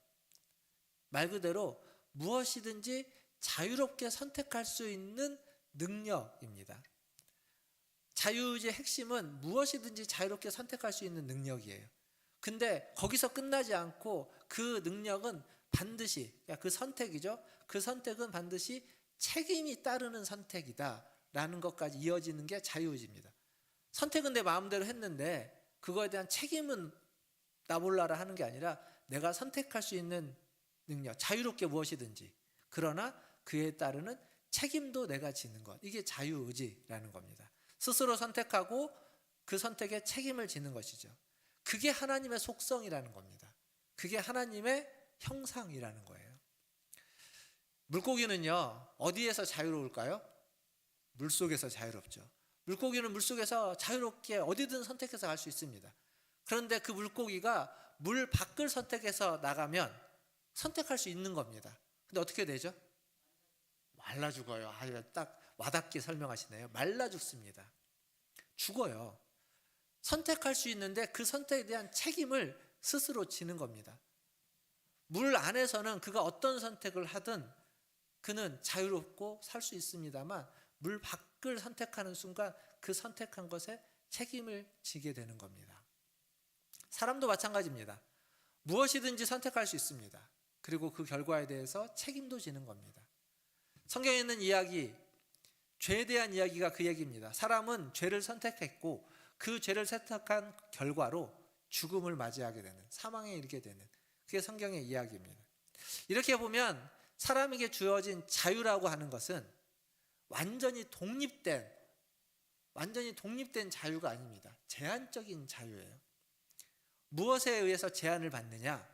말 그대로 무엇이든지 자유롭게 선택할 수 있는 능력입니다. 자유의지의 핵심은 무엇이든지 자유롭게 선택할 수 있는 능력이에요. 근데 거기서 끝나지 않고 그 능력은 반드시, 그 선택이죠. 그 선택은 반드시 책임이 따르는 선택이다라는 것까지 이어지는 게 자유의지입니다. 선택은 내 마음대로 했는데 그거에 대한 책임은 나 몰라라 하는 게 아니라 내가 선택할 수 있는 능력, 자유롭게 무엇이든지, 그러나 그에 따르는 책임도 내가 지는 것, 이게 자유의지라는 겁니다. 스스로 선택하고 그 선택에 책임을 지는 것이죠. 그게 하나님의 속성이라는 겁니다. 그게 하나님의 형상이라는 거예요. 물고기는요, 어디에서 자유로울까요? 물속에서 자유롭죠. 물고기는 물속에서 자유롭게 어디든 선택해서 갈 수 있습니다. 그런데 그 물고기가 물 밖을 선택해서 나가면 선택할 수 있는 겁니다. 근데 어떻게 되죠? 말라 죽어요. 딱 와닿게 설명하시네요. 말라 죽습니다. 죽어요. 선택할 수 있는데 그 선택에 대한 책임을 스스로 지는 겁니다. 물 안에서는 그가 어떤 선택을 하든 그는 자유롭고 살 수 있습니다만, 물 밖을 선택하는 순간 그 선택한 것에 책임을 지게 되는 겁니다. 사람도 마찬가지입니다. 무엇이든지 선택할 수 있습니다. 그리고 그 결과에 대해서 책임도 지는 겁니다. 성경에 있는 이야기, 죄에 대한 이야기가 그 얘기입니다. 사람은 죄를 선택했고 그 죄를 선택한 결과로 죽음을 맞이하게 되는, 사망에 이르게 되는, 그게 성경의 이야기입니다. 이렇게 보면 사람에게 주어진 자유라고 하는 것은 완전히 독립된 자유가 아닙니다. 제한적인 자유예요. 무엇에 의해서 제한을 받느냐?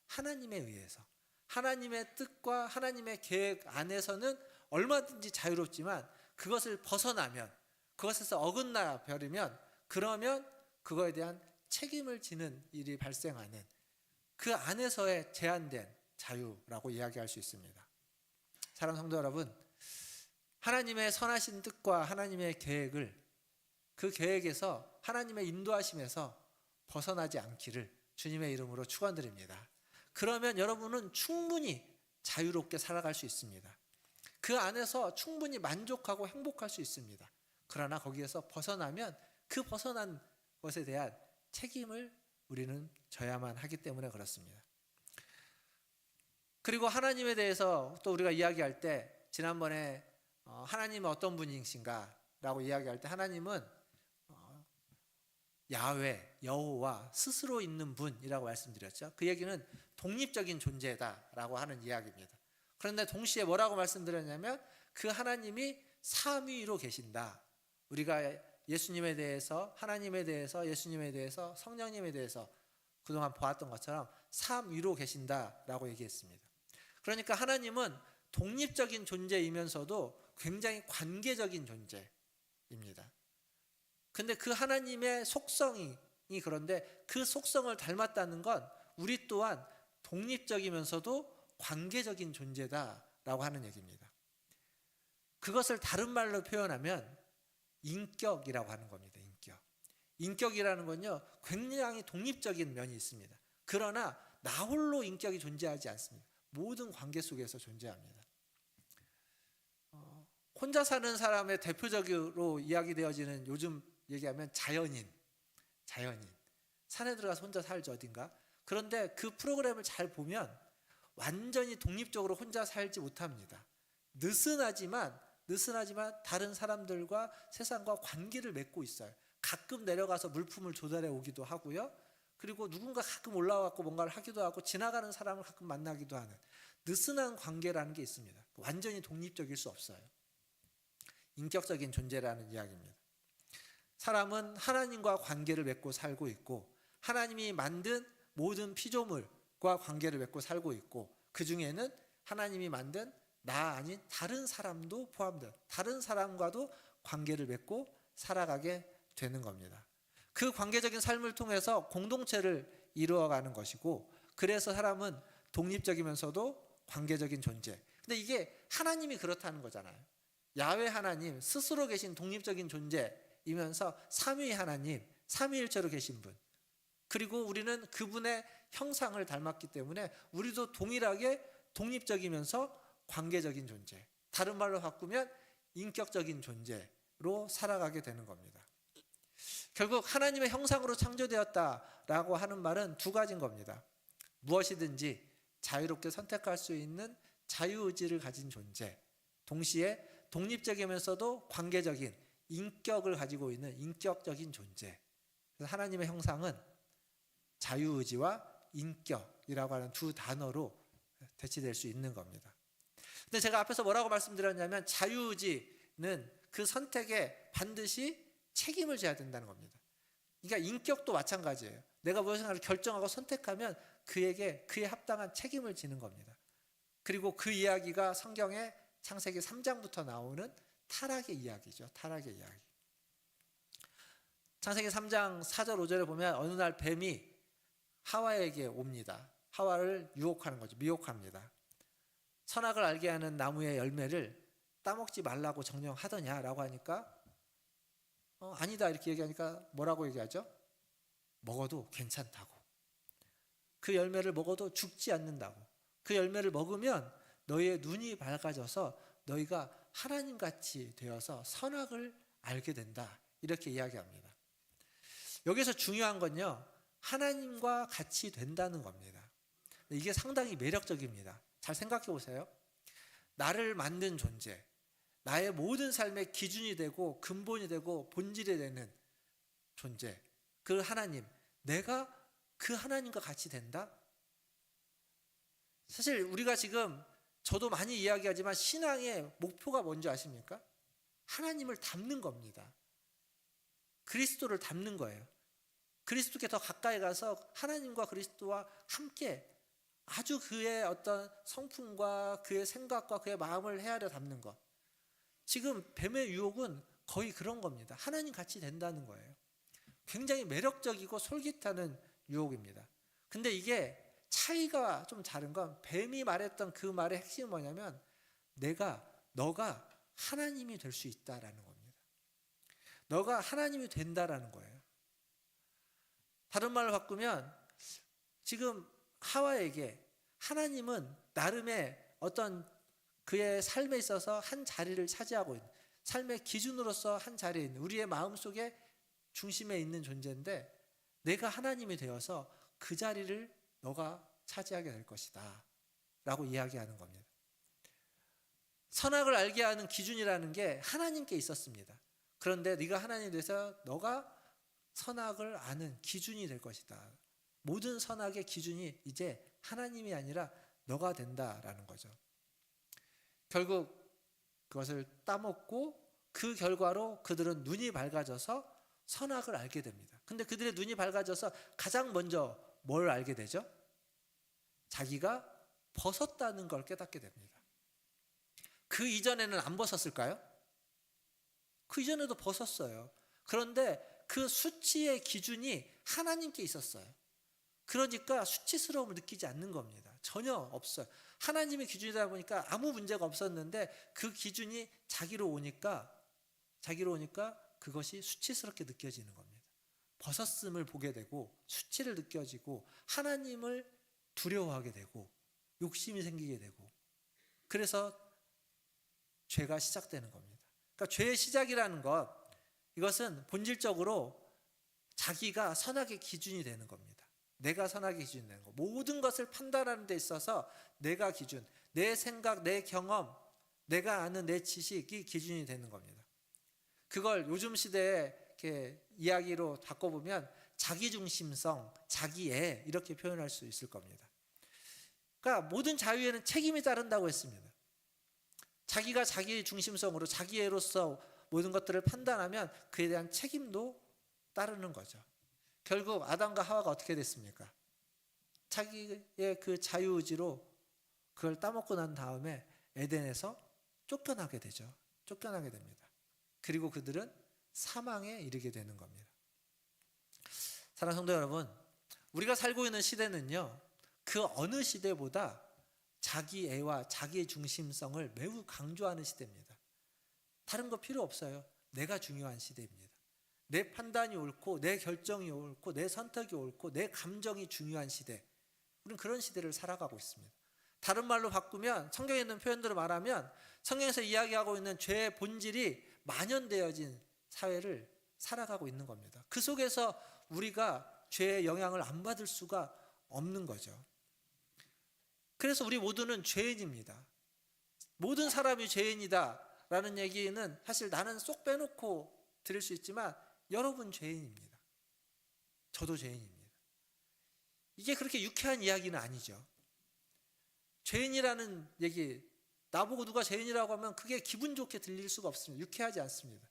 하나님에 의해서. 하나님의 뜻과 하나님의 계획 안에서는 얼마든지 자유롭지만 그것을 벗어나면, 그것에서 어긋나 버리면, 그러면 그거에 대한 책임을 지는 일이 발생하는, 그 안에서의 제한된 자유라고 이야기할 수 있습니다. 사랑하는 성도 여러분, 하나님의 선하신 뜻과 하나님의 계획을, 그 계획에서 하나님의 인도하심에서 벗어나지 않기를 주님의 이름으로 축원드립니다. 그러면 여러분은 충분히 자유롭게 살아갈 수 있습니다. 그 안에서 충분히 만족하고 행복할 수 있습니다. 그러나 거기에서 벗어나면 그 벗어난 것에 대한 책임을 우리는 져야만 하기 때문에 그렇습니다. 그리고 하나님에 대해서 또 우리가 이야기할 때, 지난번에 하나님은 어떤 분이신가 라고 이야기할 때, 하나님은 야훼, 여호와, 스스로 있는 분이라고 말씀드렸죠. 그 얘기는 독립적인 존재다라고 하는 이야기입니다. 그런데 동시에 뭐라고 말씀드렸냐면, 그 하나님이 삼위로 계신다. 우리가 예수님에 대해서, 하나님에 대해서, 예수님에 대해서, 성령님에 대해서 그동안 보았던 것처럼 삼위로 계신다라고 얘기했습니다. 그러니까 하나님은 독립적인 존재이면서도 굉장히 관계적인 존재입니다. 근데 그 하나님의 속성이, 그런데 그 속성을 닮았다는 건 우리 또한 독립적이면서도 관계적인 존재다라고 하는 얘기입니다. 그것을 다른 말로 표현하면 인격이라고 하는 겁니다. 인격. 인격이라는 건요, 굉장히 독립적인 면이 있습니다. 그러나 나 홀로 인격이 존재하지 않습니다. 모든 관계 속에서 존재합니다. 혼자 사는 사람의 대표적으로 이야기되어지는, 요즘 얘기하면 자연인. 산에 들어가서 혼자 살죠, 어딘가. 그런데 그 프로그램을 잘 보면 완전히 독립적으로 혼자 살지 못합니다. 느슨하지만 다른 사람들과 세상과 관계를 맺고 있어요. 가끔 내려가서 물품을 조달해 오기도 하고요. 그리고 누군가 가끔 올라와서 뭔가를 하기도 하고, 지나가는 사람을 가끔 만나기도 하는 느슨한 관계라는 게 있습니다. 완전히 독립적일 수 없어요. 인격적인 존재라는 이야기입니다. 사람은 하나님과 관계를 맺고 살고 있고, 하나님이 만든 모든 피조물과 관계를 맺고 살고 있고, 그 중에는 하나님이 만든 나 아닌 다른 사람도 포함된, 다른 사람과도 관계를 맺고 살아가게 되는 겁니다. 그 관계적인 삶을 통해서 공동체를 이루어가는 것이고, 그래서 사람은 독립적이면서도 관계적인 존재. 근데 이게 하나님이 그렇다는 거잖아요. 야훼 하나님 스스로 계신 독립적인 존재이면서 삼위 하나님, 삼위일체로 계신 분, 그리고 우리는 그분의 형상을 닮았기 때문에 우리도 동일하게 독립적이면서 관계적인 존재, 다른 말로 바꾸면 인격적인 존재로 살아가게 되는 겁니다. 결국 하나님의 형상으로 창조되었다라고 하는 말은 두 가지인 겁니다. 무엇이든지 자유롭게 선택할 수 있는 자유의지를 가진 존재, 동시에 독립적이면서도 관계적인 인격을 가지고 있는 인격적인 존재. 그래서 하나님의 형상은 자유의지와 인격이라고 하는 두 단어로 대치될 수 있는 겁니다. 근데 제가 앞에서 뭐라고 말씀드렸냐면, 자유의지는 그 선택에 반드시 책임을 져야 된다는 겁니다. 그러니까 인격도 마찬가지예요. 내가 무엇인가를 결정하고 선택하면 그에게 그에 합당한 책임을 지는 겁니다. 그리고 그 이야기가 성경의 창세기 3장부터 나오는 타락의 이야기죠. 타락의 이야기. 창세기 3장 4절 5절에 보면 어느 날 뱀이 하와에게 옵니다. 하와를 유혹하는 거죠. 미혹합니다. 선악을 알게 하는 나무의 열매를 따먹지 말라고 정령하더냐라고 하니까 아니다 이렇게 얘기하니까 뭐라고 얘기하죠? 먹어도 괜찮다고. 그 열매를 먹어도 죽지 않는다고. 그 열매를 먹으면 너희의 눈이 밝아져서 너희가 하나님같이 되어서 선악을 알게 된다. 이렇게 이야기합니다. 여기서 중요한 건요, 하나님과 같이 된다는 겁니다. 이게 상당히 매력적입니다. 잘 생각해 보세요. 나를 만든 존재, 나의 모든 삶의 기준이 되고 근본이 되고 본질이 되는 존재, 그 하나님, 내가 그 하나님과 같이 된다? 사실 우리가 지금, 저도 많이 이야기하지만 신앙의 목표가 뭔지 아십니까? 하나님을 닮는 겁니다. 그리스도를 닮는 거예요. 그리스도께 더 가까이 가서 하나님과 그리스도와 함께 아주 그의 어떤 성품과 그의 생각과 그의 마음을 헤아려 담는 것. 지금 뱀의 유혹은 거의 그런 겁니다. 하나님 같이 된다는 거예요. 굉장히 매력적이고 솔깃하는 유혹입니다. 근데 이게 차이가 좀 다른 건, 뱀이 말했던 그 말의 핵심은 뭐냐면, 너가 하나님이 될 수 있다라는 겁니다. 너가 하나님이 된다라는 거예요. 다른 말로 바꾸면, 지금 하와에게 하나님은 나름의 어떤 그의 삶에 있어서 한 자리를 차지하고 있는, 삶의 기준으로서 한 자리에 있는, 우리의 마음속에 중심에 있는 존재인데, 내가 하나님이 되어서 그 자리를 너가 차지하게 될 것이다 라고 이야기하는 겁니다. 선악을 알게 하는 기준이라는 게 하나님께 있었습니다. 그런데 네가 하나님이 돼서 너가 선악을 아는 기준이 될 것이다. 모든 선악의 기준이 이제 하나님이 아니라 너가 된다라는 거죠. 결국 그것을 따먹고 그 결과로 그들은 눈이 밝아져서 선악을 알게 됩니다. 근데 그들의 눈이 밝아져서 가장 먼저 뭘 알게 되죠? 자기가 벗었다는 걸 깨닫게 됩니다. 그 이전에는 안 벗었을까요? 그 이전에도 벗었어요. 그런데 그 수치의 기준이 하나님께 있었어요. 그러니까 수치스러움을 느끼지 않는 겁니다. 전혀 없어요. 하나님의 기준이다 보니까 아무 문제가 없었는데 그 기준이 자기로 오니까 그것이 수치스럽게 느껴지는 겁니다. 벗었음을 보게 되고 수치를 느껴지고 하나님을 두려워하게 되고 욕심이 생기게 되고 그래서 죄가 시작되는 겁니다. 그러니까 죄의 시작이라는 것, 이것은 본질적으로 자기가 선악의 기준이 되는 겁니다. 내가 선악의 기준이 되는 거. 모든 것을 판단하는 데 있어서 내가 기준, 내 생각, 내 경험, 내가 아는 내 지식이 기준이 되는 겁니다. 그걸 요즘 시대에 이렇게 이야기로 바꿔보면 자기중심성, 자기애 이렇게 표현할 수 있을 겁니다. 그러니까 모든 자유에는 책임이 따른다고 했습니다. 자기가 자기 중심성으로 자기애로서 모든 것들을 판단하면 그에 대한 책임도 따르는 거죠. 결국 아담과 하와가 어떻게 됐습니까? 자기의 그 자유의지로 그걸 따먹고 난 다음에 에덴에서 쫓겨나게 되죠. 쫓겨나게 됩니다. 그리고 그들은 사망에 이르게 되는 겁니다. 사랑하는 성도 여러분, 우리가 살고 있는 시대는요, 그 어느 시대보다 자기애와 자기의 중심성을 매우 강조하는 시대입니다. 다른 거 필요 없어요. 내가 중요한 시대입니다. 내 판단이 옳고 내 결정이 옳고 내 선택이 옳고 내 감정이 중요한 시대. 우리는 그런 시대를 살아가고 있습니다. 다른 말로 바꾸면, 성경에 있는 표현대로 말하면 성경에서 이야기하고 있는 죄의 본질이 만연되어진 사회를 살아가고 있는 겁니다. 그 속에서 우리가 죄의 영향을 안 받을 수가 없는 거죠. 그래서 우리 모두는 죄인입니다. 모든 사람이 죄인이다 라는 얘기는 사실 나는 쏙 빼놓고 드릴 수 있지만 여러분 죄인입니다. 저도 죄인입니다. 이게 그렇게 유쾌한 이야기는 아니죠. 죄인이라는 얘기, 나보고 누가 죄인이라고 하면 그게 기분 좋게 들릴 수가 없습니다. 유쾌하지 않습니다.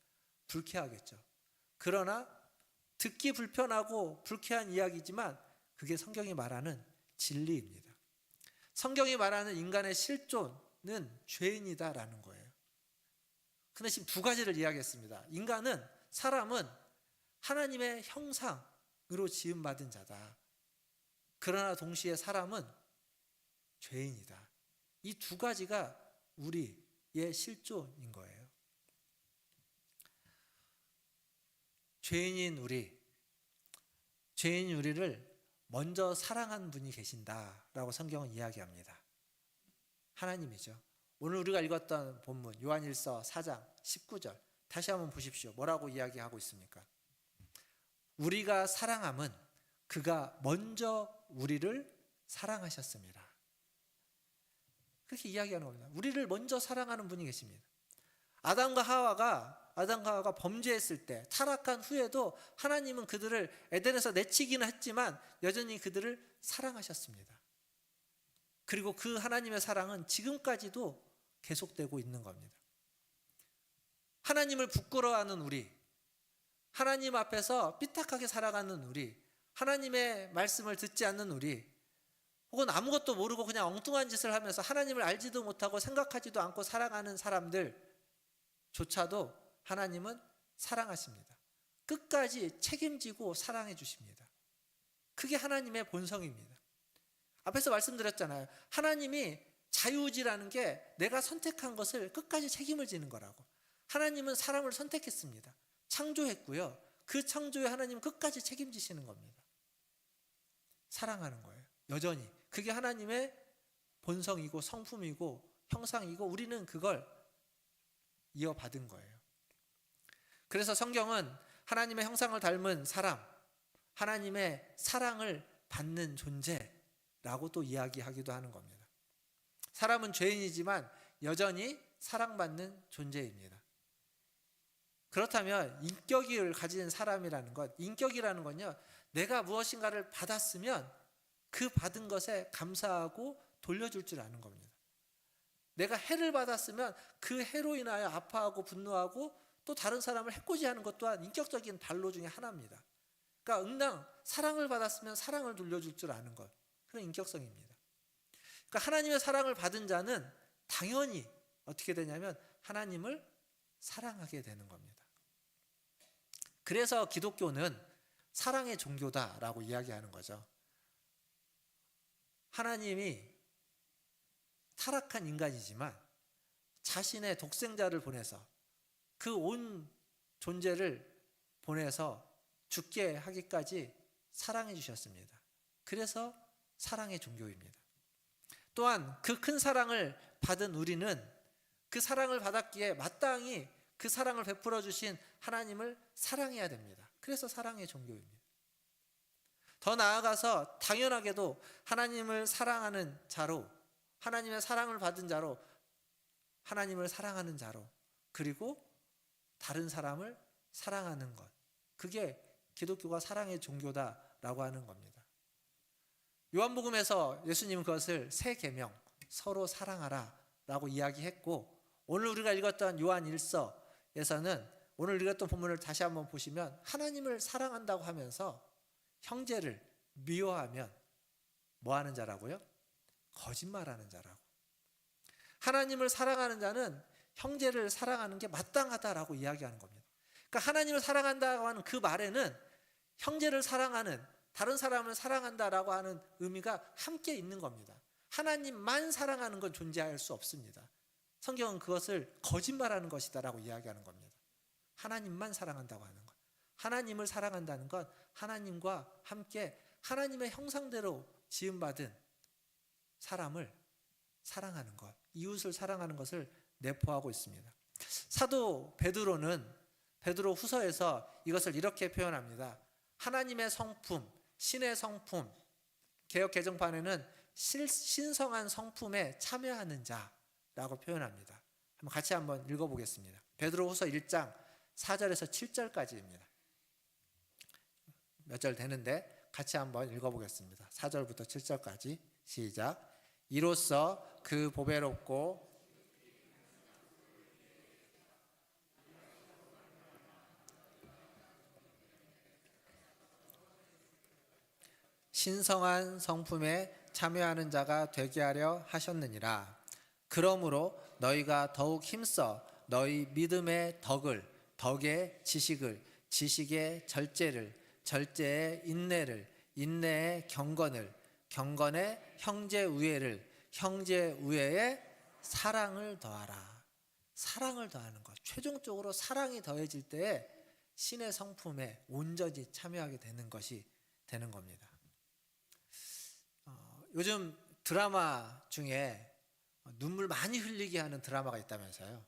불쾌하겠죠. 그러나 듣기 불편하고 불쾌한 이야기지만 그게 성경이 말하는 진리입니다. 성경이 말하는 인간의 실존은 죄인이다라는 거예요. 근데 지금 두 가지를 이야기했습니다. 사람은 하나님의 형상으로 지음받은 자다. 그러나 동시에 사람은 죄인이다. 이 두 가지가 우리의 실존인 거예요. 죄인인 우리를 먼저 사랑한 분이 계신다라고 성경은 이야기합니다. 하나님이죠. 오늘 우리가 읽었던 본문 요한일서 4장 19절 다시 한번 보십시오. 뭐라고 이야기하고 있습니까? 우리가 사랑함은 그가 먼저 우리를 사랑하셨습니다. 그렇게 이야기하는 겁니다. 우리를 먼저 사랑하는 분이 계십니다. 아담과 하와가 범죄했을 때, 타락한 후에도 하나님은 그들을 에덴에서 내치기는 했지만 여전히 그들을 사랑하셨습니다. 그리고 그 하나님의 사랑은 지금까지도 계속되고 있는 겁니다. 하나님을 부끄러워하는 우리, 하나님 앞에서 삐딱하게 살아가는 우리, 하나님의 말씀을 듣지 않는 우리, 혹은 아무것도 모르고 그냥 엉뚱한 짓을 하면서 하나님을 알지도 못하고 생각하지도 않고 살아가는 사람들조차도 하나님은 사랑하십니다. 끝까지 책임지고 사랑해 주십니다. 그게 하나님의 본성입니다. 앞에서 말씀드렸잖아요. 하나님이 자유의지라는 게 내가 선택한 것을 끝까지 책임을 지는 거라고. 하나님은 사람을 선택했습니다. 창조했고요. 그 창조에 하나님은 끝까지 책임지시는 겁니다. 사랑하는 거예요. 여전히. 그게 하나님의 본성이고 성품이고 형상이고 우리는 그걸 이어받은 거예요. 그래서 성경은 하나님의 형상을 닮은 사람, 하나님의 사랑을 받는 존재라고 또 이야기하기도 하는 겁니다. 사람은 죄인이지만 여전히 사랑받는 존재입니다. 그렇다면 인격을 가진 사람이라는 것, 인격이라는 건요, 내가 무엇인가를 받았으면 그 받은 것에 감사하고 돌려줄 줄 아는 겁니다. 내가 해를 받았으면 그 해로 인하여 아파하고 분노하고 또 다른 사람을 해코지하는 것 또한 인격적인 발로 중에 하나입니다. 그러니까 응당 사랑을 받았으면 사랑을 돌려줄 줄 아는 것, 그런 인격성입니다. 그러니까 하나님의 사랑을 받은 자는 당연히 어떻게 되냐면 하나님을 사랑하게 되는 겁니다. 그래서 기독교는 사랑의 종교다라고 이야기하는 거죠. 하나님이 타락한 인간이지만 자신의 독생자를 보내서 그 온 존재를 보내서 죽게 하기까지 사랑해 주셨습니다. 그래서 사랑의 종교입니다. 또한 그 큰 사랑을 받은 우리는 그 사랑을 받았기에 마땅히 그 사랑을 베풀어 주신 하나님을 사랑해야 됩니다. 그래서 사랑의 종교입니다. 더 나아가서 당연하게도 하나님을 사랑하는 자로, 하나님의 사랑을 받은 자로, 하나님을 사랑하는 자로, 그리고 다른 사람을 사랑하는 것, 그게 기독교가 사랑의 종교다라고 하는 겁니다. 요한복음에서 예수님은 그것을 새 계명, 서로 사랑하라 라고 이야기했고, 오늘 우리가 읽었던 요한 1서에서는 오늘 읽었던 본문을 다시 한번 보시면 하나님을 사랑한다고 하면서 형제를 미워하면 뭐 하는 자라고요? 거짓말하는 자라고. 하나님을 사랑하는 자는 형제를 사랑하는 게 마땅하다라고 이야기하는 겁니다. 그러니까 하나님을 사랑한다고 하는 그 말에는 형제를 사랑하는, 다른 사람을 사랑한다라고 하는 의미가 함께 있는 겁니다. 하나님만 사랑하는 건 존재할 수 없습니다. 성경은 그것을 거짓말하는 것이다라고 이야기하는 겁니다. 하나님만 사랑한다고 하는 것, 하나님을 사랑한다는 건 하나님과 함께 하나님의 형상대로 지음받은 사람을 사랑하는 것, 이웃을 사랑하는 것을 내포하고 있습니다. 사도 베드로는 베드로 후서에서 이것을 이렇게 표현합니다. 하나님의 성품, 신의 성품, 개역 개정판에는 신성한 성품에 참여하는 자라고 표현합니다. 같이 한번 읽어보겠습니다. 베드로 후서 1장 4절에서 7절까지입니다. 몇 절 되는데 같이 한번 읽어보겠습니다. 4절부터 7절까지 시작. 이로써 그 보배롭고 신성한 성품에 참여하는 자가 되게 하려 하셨느니라. 그러므로 너희가 더욱 힘써 너희 믿음의 덕을, 덕의 지식을, 지식의 절제를, 절제의 인내를, 인내의 경건을, 경건의 형제 우애를, 형제 우애의 사랑을 더하라. 사랑을 더하는 것, 최종적으로 사랑이 더해질 때에 신의 성품에 온전히 참여하게 되는 것이 되는 겁니다. 요즘 드라마 중에 눈물 많이 흘리게 하는 드라마가 있다면서요.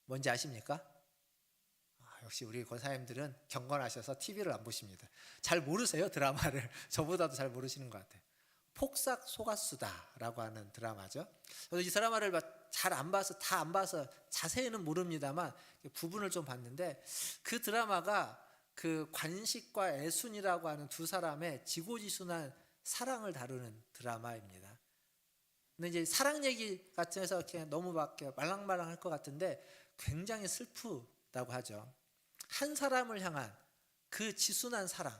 뭔지 아십니까? 역시 우리 권사님들은 경건하셔서 TV를 안 보십니다. 잘 모르세요, 드라마를. 저보다도 잘 모르시는 것 같아요. 폭삭 속았수다라고 하는 드라마죠. 저도 이 드라마를 잘 안 봐서, 다 안 봐서 자세히는 모릅니다만 부분을 좀 봤는데, 그 드라마가 그 관식과 애순이라고 하는 두 사람의 지고지순한 사랑을 다루는 드라마입니다. 근데 이제 사랑 얘기 같은 해서 그냥 너무 막 말랑말랑할 것 같은데 굉장히 슬프다고 하죠. 한 사람을 향한 그 지순한 사랑,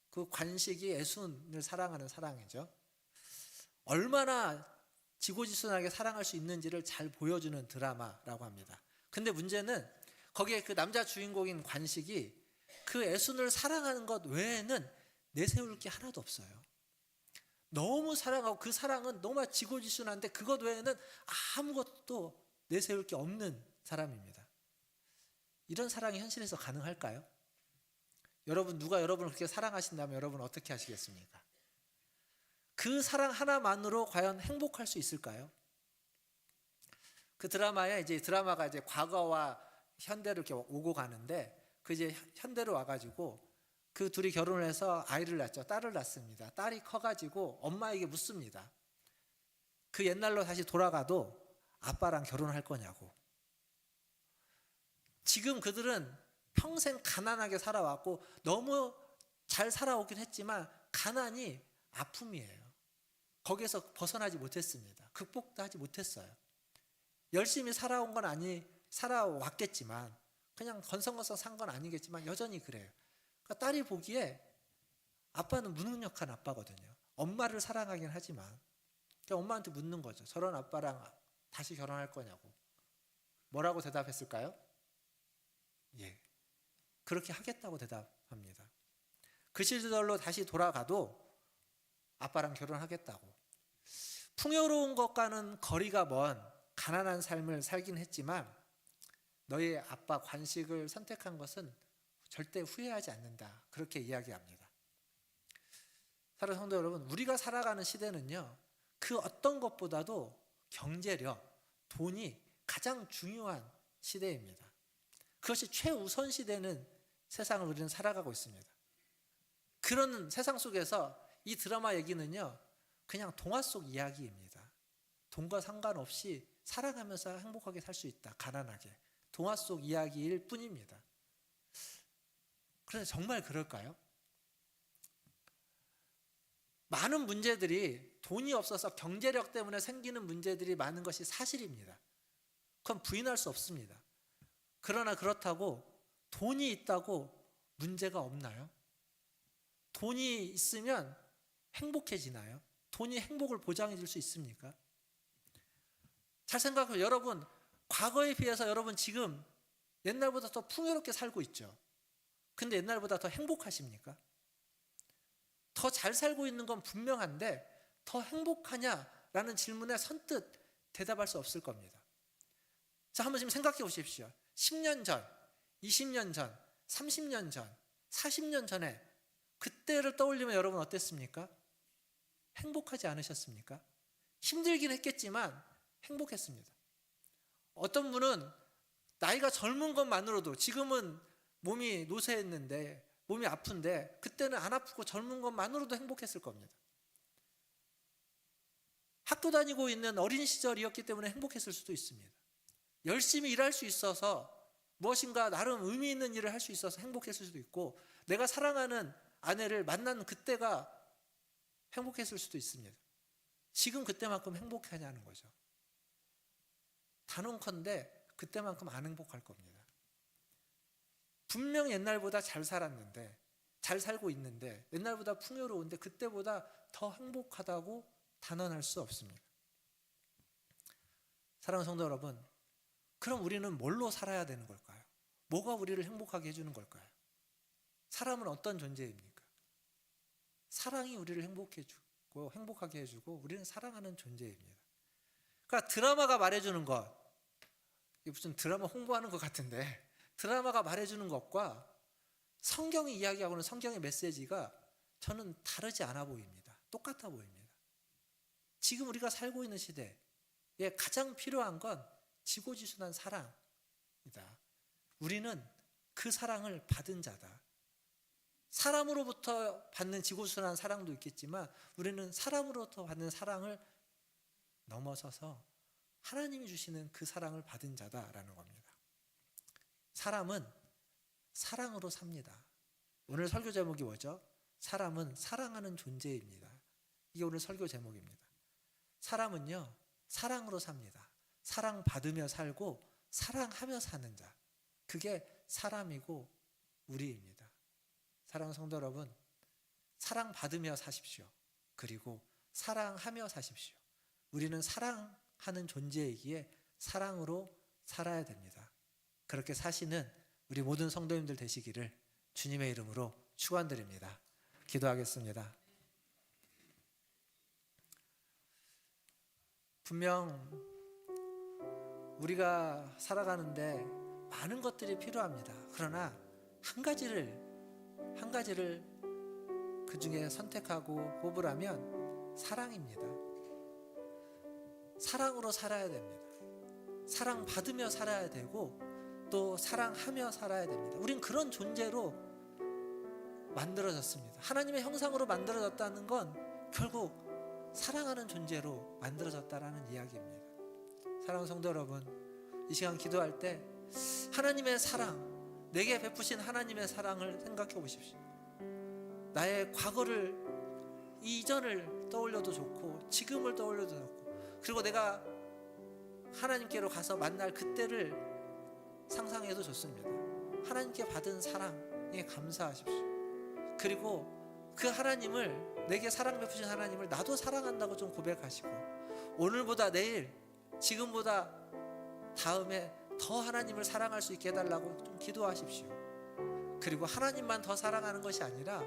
그 관식이 애순을 사랑하는 사랑이죠. 얼마나 지고지순하게 사랑할 수 있는지를 잘 보여주는 드라마라고 합니다. 근데 문제는 거기에 그 남자 주인공인 관식이 그 애순을 사랑하는 것 외에는 내세울 게 하나도 없어요. 너무 사랑하고 그 사랑은 너무 지고지순한데 그것 외에는 아무것도 내세울 게 없는 사람입니다. 이런 사랑이 현실에서 가능할까요? 여러분, 누가 여러분을 그렇게 사랑하신다면 여러분 어떻게 하시겠습니까? 그 사랑 하나만으로 과연 행복할 수 있을까요? 그 드라마에 드라마가 과거와 현대로 이렇게 오고 가는데, 그 현대로 와가지고 그 둘이 결혼을 해서 아이를 낳죠. 딸을 낳습니다. 딸이 커가지고 엄마에게 묻습니다. 그 옛날로 다시 돌아가도 아빠랑 결혼할 거냐고. 지금 그들은 평생 가난하게 살아왔고 너무 잘 살아오긴 했지만 가난이 아픔이에요. 거기에서 벗어나지 못했습니다. 극복도 하지 못했어요. 열심히 살아온 건 살아왔겠지만, 그냥 건성건성 산 건 아니겠지만 여전히 그래요. 그러니까 딸이 보기에 아빠는 무능력한 아빠거든요. 엄마를 사랑하긴 하지만. 그러니까 엄마한테 묻는 거죠. 저런 아빠랑 다시 결혼할 거냐고. 뭐라고 대답했을까요? 예, 그렇게 하겠다고 대답합니다. 그 시절로 다시 돌아가도 아빠랑 결혼하겠다고. 풍요로운 것과는 거리가 먼 가난한 삶을 살긴 했지만 너의 아빠 관식을 선택한 것은 절대 후회하지 않는다. 그렇게 이야기합니다. 사랑하는 성도 여러분, 우리가 살아가는 시대는요, 그 어떤 것보다도 경제력, 돈이 가장 중요한 시대입니다. 그것이 최우선 시대는 세상을 우리는 살아가고 있습니다. 그런 세상 속에서 이 드라마 얘기는요, 그냥 동화 속 이야기입니다. 돈과 상관없이 살아가면서 행복하게 살 수 있다. 가난하게. 동화 속 이야기일 뿐입니다. 그런데 정말 그럴까요? 많은 문제들이 돈이 없어서 경제력 때문에 생기는 문제들이 많은 것이 사실입니다. 그건 부인할 수 없습니다. 그러나 그렇다고 돈이 있다고 문제가 없나요? 돈이 있으면 행복해지나요? 돈이 행복을 보장해 줄 수 있습니까? 잘 생각해요. 여러분, 과거에 비해서 여러분 지금 옛날보다 더 풍요롭게 살고 있죠. 근데 옛날보다 더 행복하십니까? 더 잘 살고 있는 건 분명한데 더 행복하냐라는 질문에 선뜻 대답할 수 없을 겁니다. 자, 한번 지금 생각해 보십시오. 10년 전, 20년 전, 30년 전, 40년 전에 그때를 떠올리면 여러분 어땠습니까? 행복하지 않으셨습니까? 힘들긴 했겠지만 행복했습니다. 어떤 분은 나이가 젊은 것만으로도, 지금은 몸이 노쇠했는데 몸이 아픈데 그때는 안 아프고 젊은 것만으로도 행복했을 겁니다. 학교 다니고 있는 어린 시절이었기 때문에 행복했을 수도 있습니다. 열심히 일할 수 있어서 무엇인가 나름 의미 있는 일을 할 수 있어서 행복했을 수도 있고, 내가 사랑하는 아내를 만난 그때가 행복했을 수도 있습니다. 지금 그때만큼 행복하냐는 거죠. 단언컨대 그때만큼 안 행복할 겁니다. 분명 옛날보다 잘 살았는데, 잘 살고 있는데, 옛날보다 풍요로운데 그때보다 더 행복하다고 단언할 수 없습니다. 사랑하는 성도 여러분, 그럼 우리는 뭘로 살아야 되는 걸까요? 뭐가 우리를 행복하게 해주는 걸까요? 사람은 어떤 존재입니까? 사랑이 우리를 행복해주고 행복하게 해주고 우리는 사랑하는 존재입니다. 그러니까 드라마가 말해주는 것, 이게 무슨 드라마 홍보하는 것 같은데, 드라마가 말해주는 것과 성경이 이야기하고는 성경의 메시지가 저는 다르지 않아 보입니다. 똑같아 보입니다. 지금 우리가 살고 있는 시대에 가장 필요한 건 지고지순한 사랑이다. 우리는 그 사랑을 받은 자다. 사람으로부터 받는 지고지순한 사랑도 있겠지만 우리는 사람으로부터 받는 사랑을 넘어서서 하나님이 주시는 그 사랑을 받은 자다라는 겁니다. 사람은 사랑으로 삽니다. 오늘 설교 제목이 뭐죠? 사람은 사랑하는 존재입니다. 이게 오늘 설교 제목입니다. 사람은요, 사랑으로 삽니다. 사랑받으며 살고 사랑하며 사는 자, 그게 사람이고 우리입니다. 사랑하는 성도 여러분, 사랑받으며 사십시오. 그리고 사랑하며 사십시오. 우리는 사랑하는 존재이기에 사랑으로 살아야 됩니다. 그렇게 사시는 우리 모든 성도님들 되시기를 주님의 이름으로 축원드립니다. 기도하겠습니다. 분명 우리가 살아가는데 많은 것들이 필요합니다. 그러나 한 가지를 그 중에 선택하고 뽑으라면 사랑입니다. 사랑으로 살아야 됩니다. 사랑받으며 살아야 되고 또 사랑하며 살아야 됩니다. 우린 그런 존재로 만들어졌습니다. 하나님의 형상으로 만들어졌다는 건 결국 사랑하는 존재로 만들어졌다라는 이야기입니다. 사랑하는 성도 여러분, 이 시간 기도할 때 하나님의 사랑, 내게 베푸신 하나님의 사랑을 생각해 보십시오. 나의 과거를, 이전을 떠올려도 좋고 지금을 떠올려도 좋고, 그리고 내가 하나님께로 가서 만날 그때를 상상해도 좋습니다. 하나님께 받은 사랑에 감사하십시오. 그리고 그 하나님을, 내게 사랑 베푸신 하나님을 나도 사랑한다고 좀 고백하시고, 오늘보다 내일, 지금보다 다음에 더 하나님을 사랑할 수 있게 해달라고 좀 기도하십시오. 그리고 하나님만 더 사랑하는 것이 아니라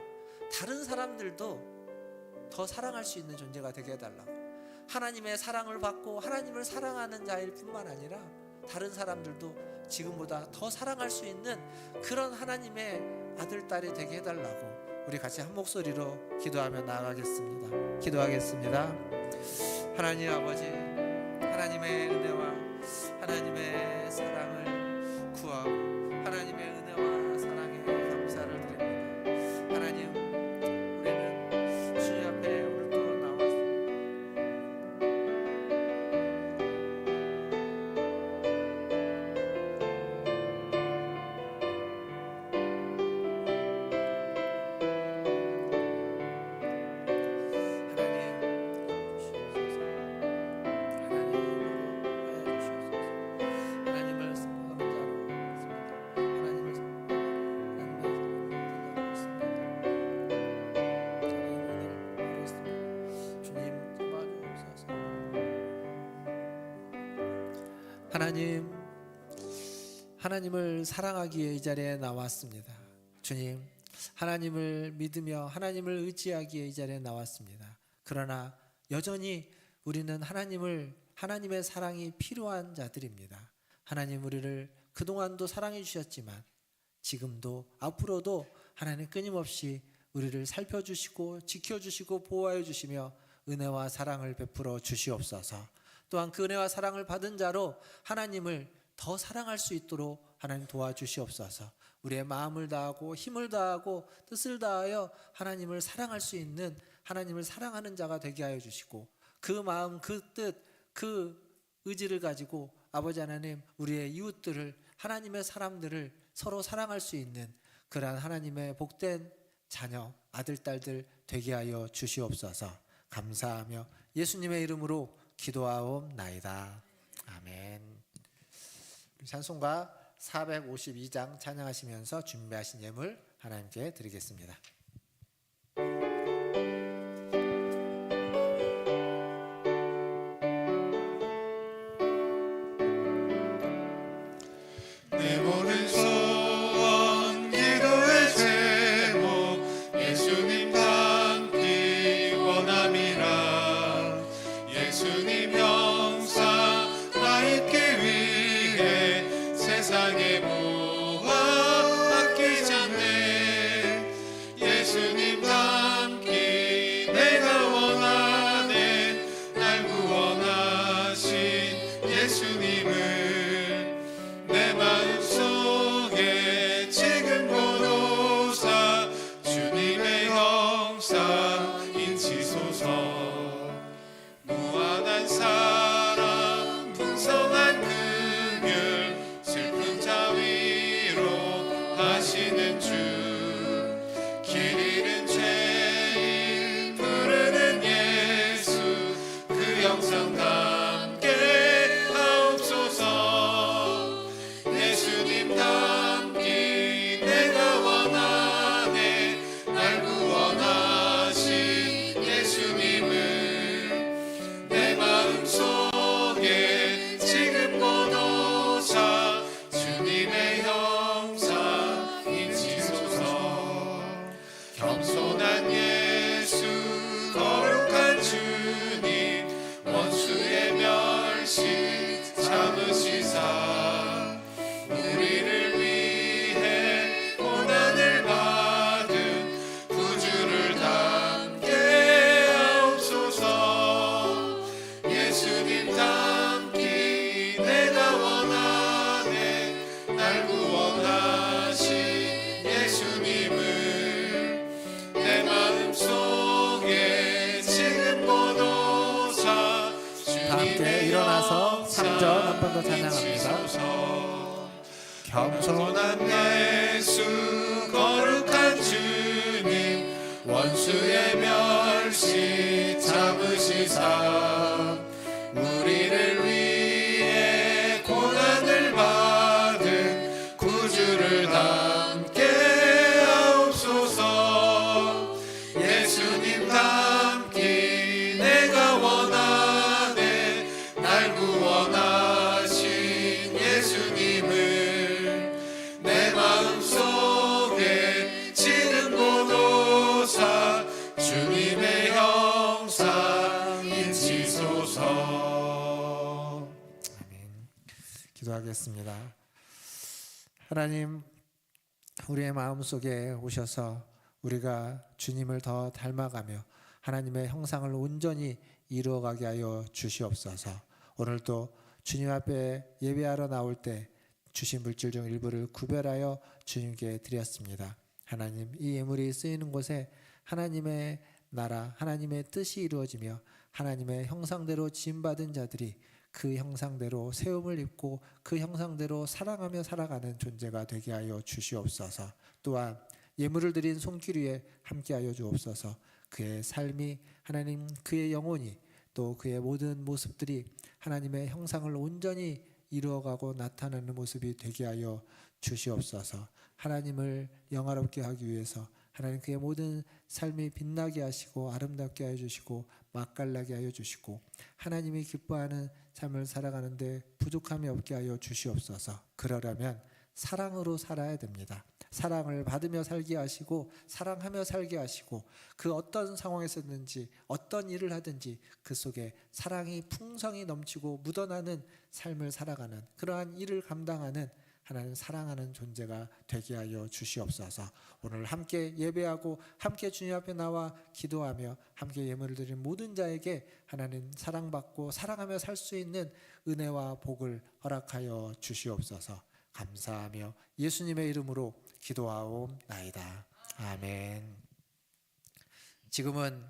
다른 사람들도 더 사랑할 수 있는 존재가 되게 해달라고, 하나님의 사랑을 받고 하나님을 사랑하는 자일 뿐만 아니라 다른 사람들도 지금보다 더 사랑할 수 있는 그런 하나님의 아들, 딸이 되게 해달라고 우리 같이 한 목소리로 기도하며 나아가겠습니다. 기도하겠습니다. 하나님 아버지, 하나님의 은혜와 하나님의 사랑을 구하고 하나님의 은혜와 사랑에 감사를 드립니다. 하나님, 우리는 주님 앞에 오늘 또 하나님, 하나님을 사랑하기 위해 이 자리에 나왔습니다. 주님, 하나님을 믿으며 하나님을 의지하기 위해 이 자리에 나왔습니다. 그러나 여전히 우리는 하나님의 사랑이 필요한 자들입니다. 하나님, 우리를 그동안도 사랑해 주셨지만 지금도 앞으로도 하나님 끊임없이 우리를 살펴주시고 지켜주시고 보호하여 주시며 은혜와 사랑을 베풀어 주시옵소서. 또한 그 은혜와 사랑을 받은 자로 하나님을 더 사랑할 수 있도록 하나님 도와주시옵소서. 우리의 마음을 다하고 힘을 다하고 뜻을 다하여 하나님을 사랑할 수 있는, 하나님을 사랑하는 자가 되게 하여 주시고, 그 마음, 그 뜻, 그 의지를 가지고 아버지 하나님, 우리의 이웃들을, 하나님의 사람들을 서로 사랑할 수 있는 그러한 하나님의 복된 자녀, 아들, 딸들 되게 하여 주시옵소서. 감사하며 예수님의 이름으로 기도하옵나이다. 아멘. 찬송가 452장 찬양하시면서 준비하신 예물 하나님께 드리겠습니다. 내 모든 소원 기도의 제목 예수님 닮기 원함이라. 예수님 형상 나 있기 위해 세상의 모아 아끼지 않네. 예수님 닮기 내가 원하네. 날 구원하신 예수님을 내 마음속에 지금 보노사. 주님의 형상 인치소서. 무한한 사랑 풍성한 긍휼 슬픈 자 위로 하시는 주. 길 잃은 죄인 부르는 예수 그 형상 담게 하옵소서. 예수님 닮기 내가 원하네. 날 구원하신 예수님을 내 마음속에 지금 보노사. 주님의 형상 인치소서. 겸손한 예수 거룩한 주님 원수의 멸시 참으시사. 우리를 위해 고난을 받은 구주를 담게 하옵소서. 예수님 닮기 내가 원하네. 날 구원하신 예수님을 내 마음속에 지금 보노사. 다 함께 일어나서 3절 한 번 더 찬양합니다. 겸손한 예수 거룩한 주님 원수의 멸시 참으시사. 우리를 위해 고난을 받은 구주를 담게 하옵소서. 예수님 닮기 내가 원하네. 날 구원하신 예수님을 내 마음속에 지금 보노사. 주님의 형상 인치소서. 기도하겠습니다. 하나님, 우리의 마음속에 오셔서 우리가 주님을 더 닮아가며 하나님의 형상을 온전히 이루어가게 하여 주시옵소서. 오늘도 주님 앞에 예배하러 나올 때 주신 물질 중 일부를 구별하여 주님께 드렸습니다. 하나님, 이 예물이 쓰이는 곳에 하나님의 나라, 하나님의 뜻이 이루어지며 하나님의 형상대로 지음받은 자들이 그 형상대로 세움을 입고 그 형상대로 사랑하며 살아가는 존재가 되게 하여 주시옵소서. 또한 예물을 드린 손길 위에 함께하여 주옵소서. 그의 삶이 하나님, 그의 영혼이 또 그의 모든 모습들이 하나님의 형상을 온전히 이루어가고 나타내는 모습이 되게 하여 주시옵소서. 하나님을 영화롭게 하기 위해서 하나님, 그의 모든 삶이 빛나게 하시고 아름답게 하여 주시고 맛깔나게 하여 주시고 하나님이 기뻐하는 삶을 살아가는데 부족함이 없게 하여 주시옵소서. 그러려면 사랑으로 살아야 됩니다. 사랑을 받으며 살게 하시고 사랑하며 살게 하시고 그 어떤 상황에서든지 어떤 일을 하든지 그 속에 사랑이 풍성히 넘치고 묻어나는 삶을 살아가는 그러한 일을 감당하는 하나님 사랑하는 존재가 되게 하여 주시옵소서. 오늘 함께 예배하고 함께 주님 앞에 나와 기도하며 함께 예물을 드린 모든 자에게 하나님 사랑받고 사랑하며 살 수 있는 은혜와 복을 허락하여 주시옵소서. 감사하며 예수님의 이름으로 기도하옵나이다. 아멘. 지금은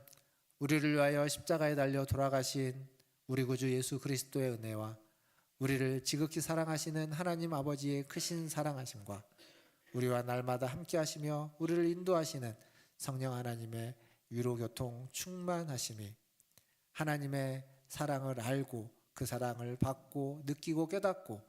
우리를 위하여 십자가에 달려 돌아가신 우리 구주 예수 그리스도의 은혜와 우리를 지극히 사랑하시는 하나님 아버지의 크신 사랑하심과 우리와 날마다 함께 하시며 우리를 인도하시는 성령 하나님의 위로 교통 충만하심이 하나님의 사랑을 알고 그 사랑을 받고 느끼고 깨닫고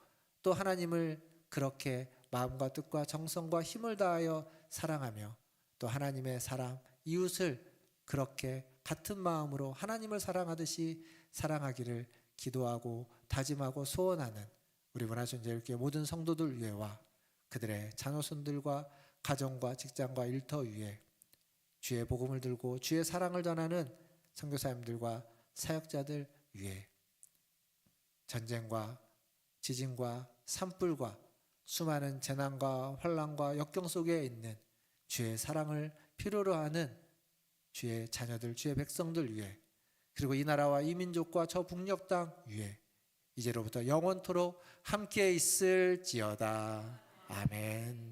또 하나님을 그렇게 마음과 뜻과 정성과 힘을 다하여 사랑하며 또 하나님의 사랑, 이웃을 그렇게 같은 마음으로 하나님을 사랑하듯이 사랑하기를 기도하고 다짐하고 소원하는 우리 문화전제일교회 모든 성도들 위에와 그들의 자녀손들과 가정과 직장과 일터 위에 주의 복음을 들고 주의 사랑을 전하는 선교사님들과 사역자들 위에 전쟁과 지진과 산불과 수많은 재난과 환난과 역경 속에 있는 주의 사랑을 필요로 하는 주의 자녀들, 주의 백성들 위해 그리고 이 나라와 이 민족과 저 북녘 땅 위에 이제로부터 영원토록 함께 있을지어다. 아멘.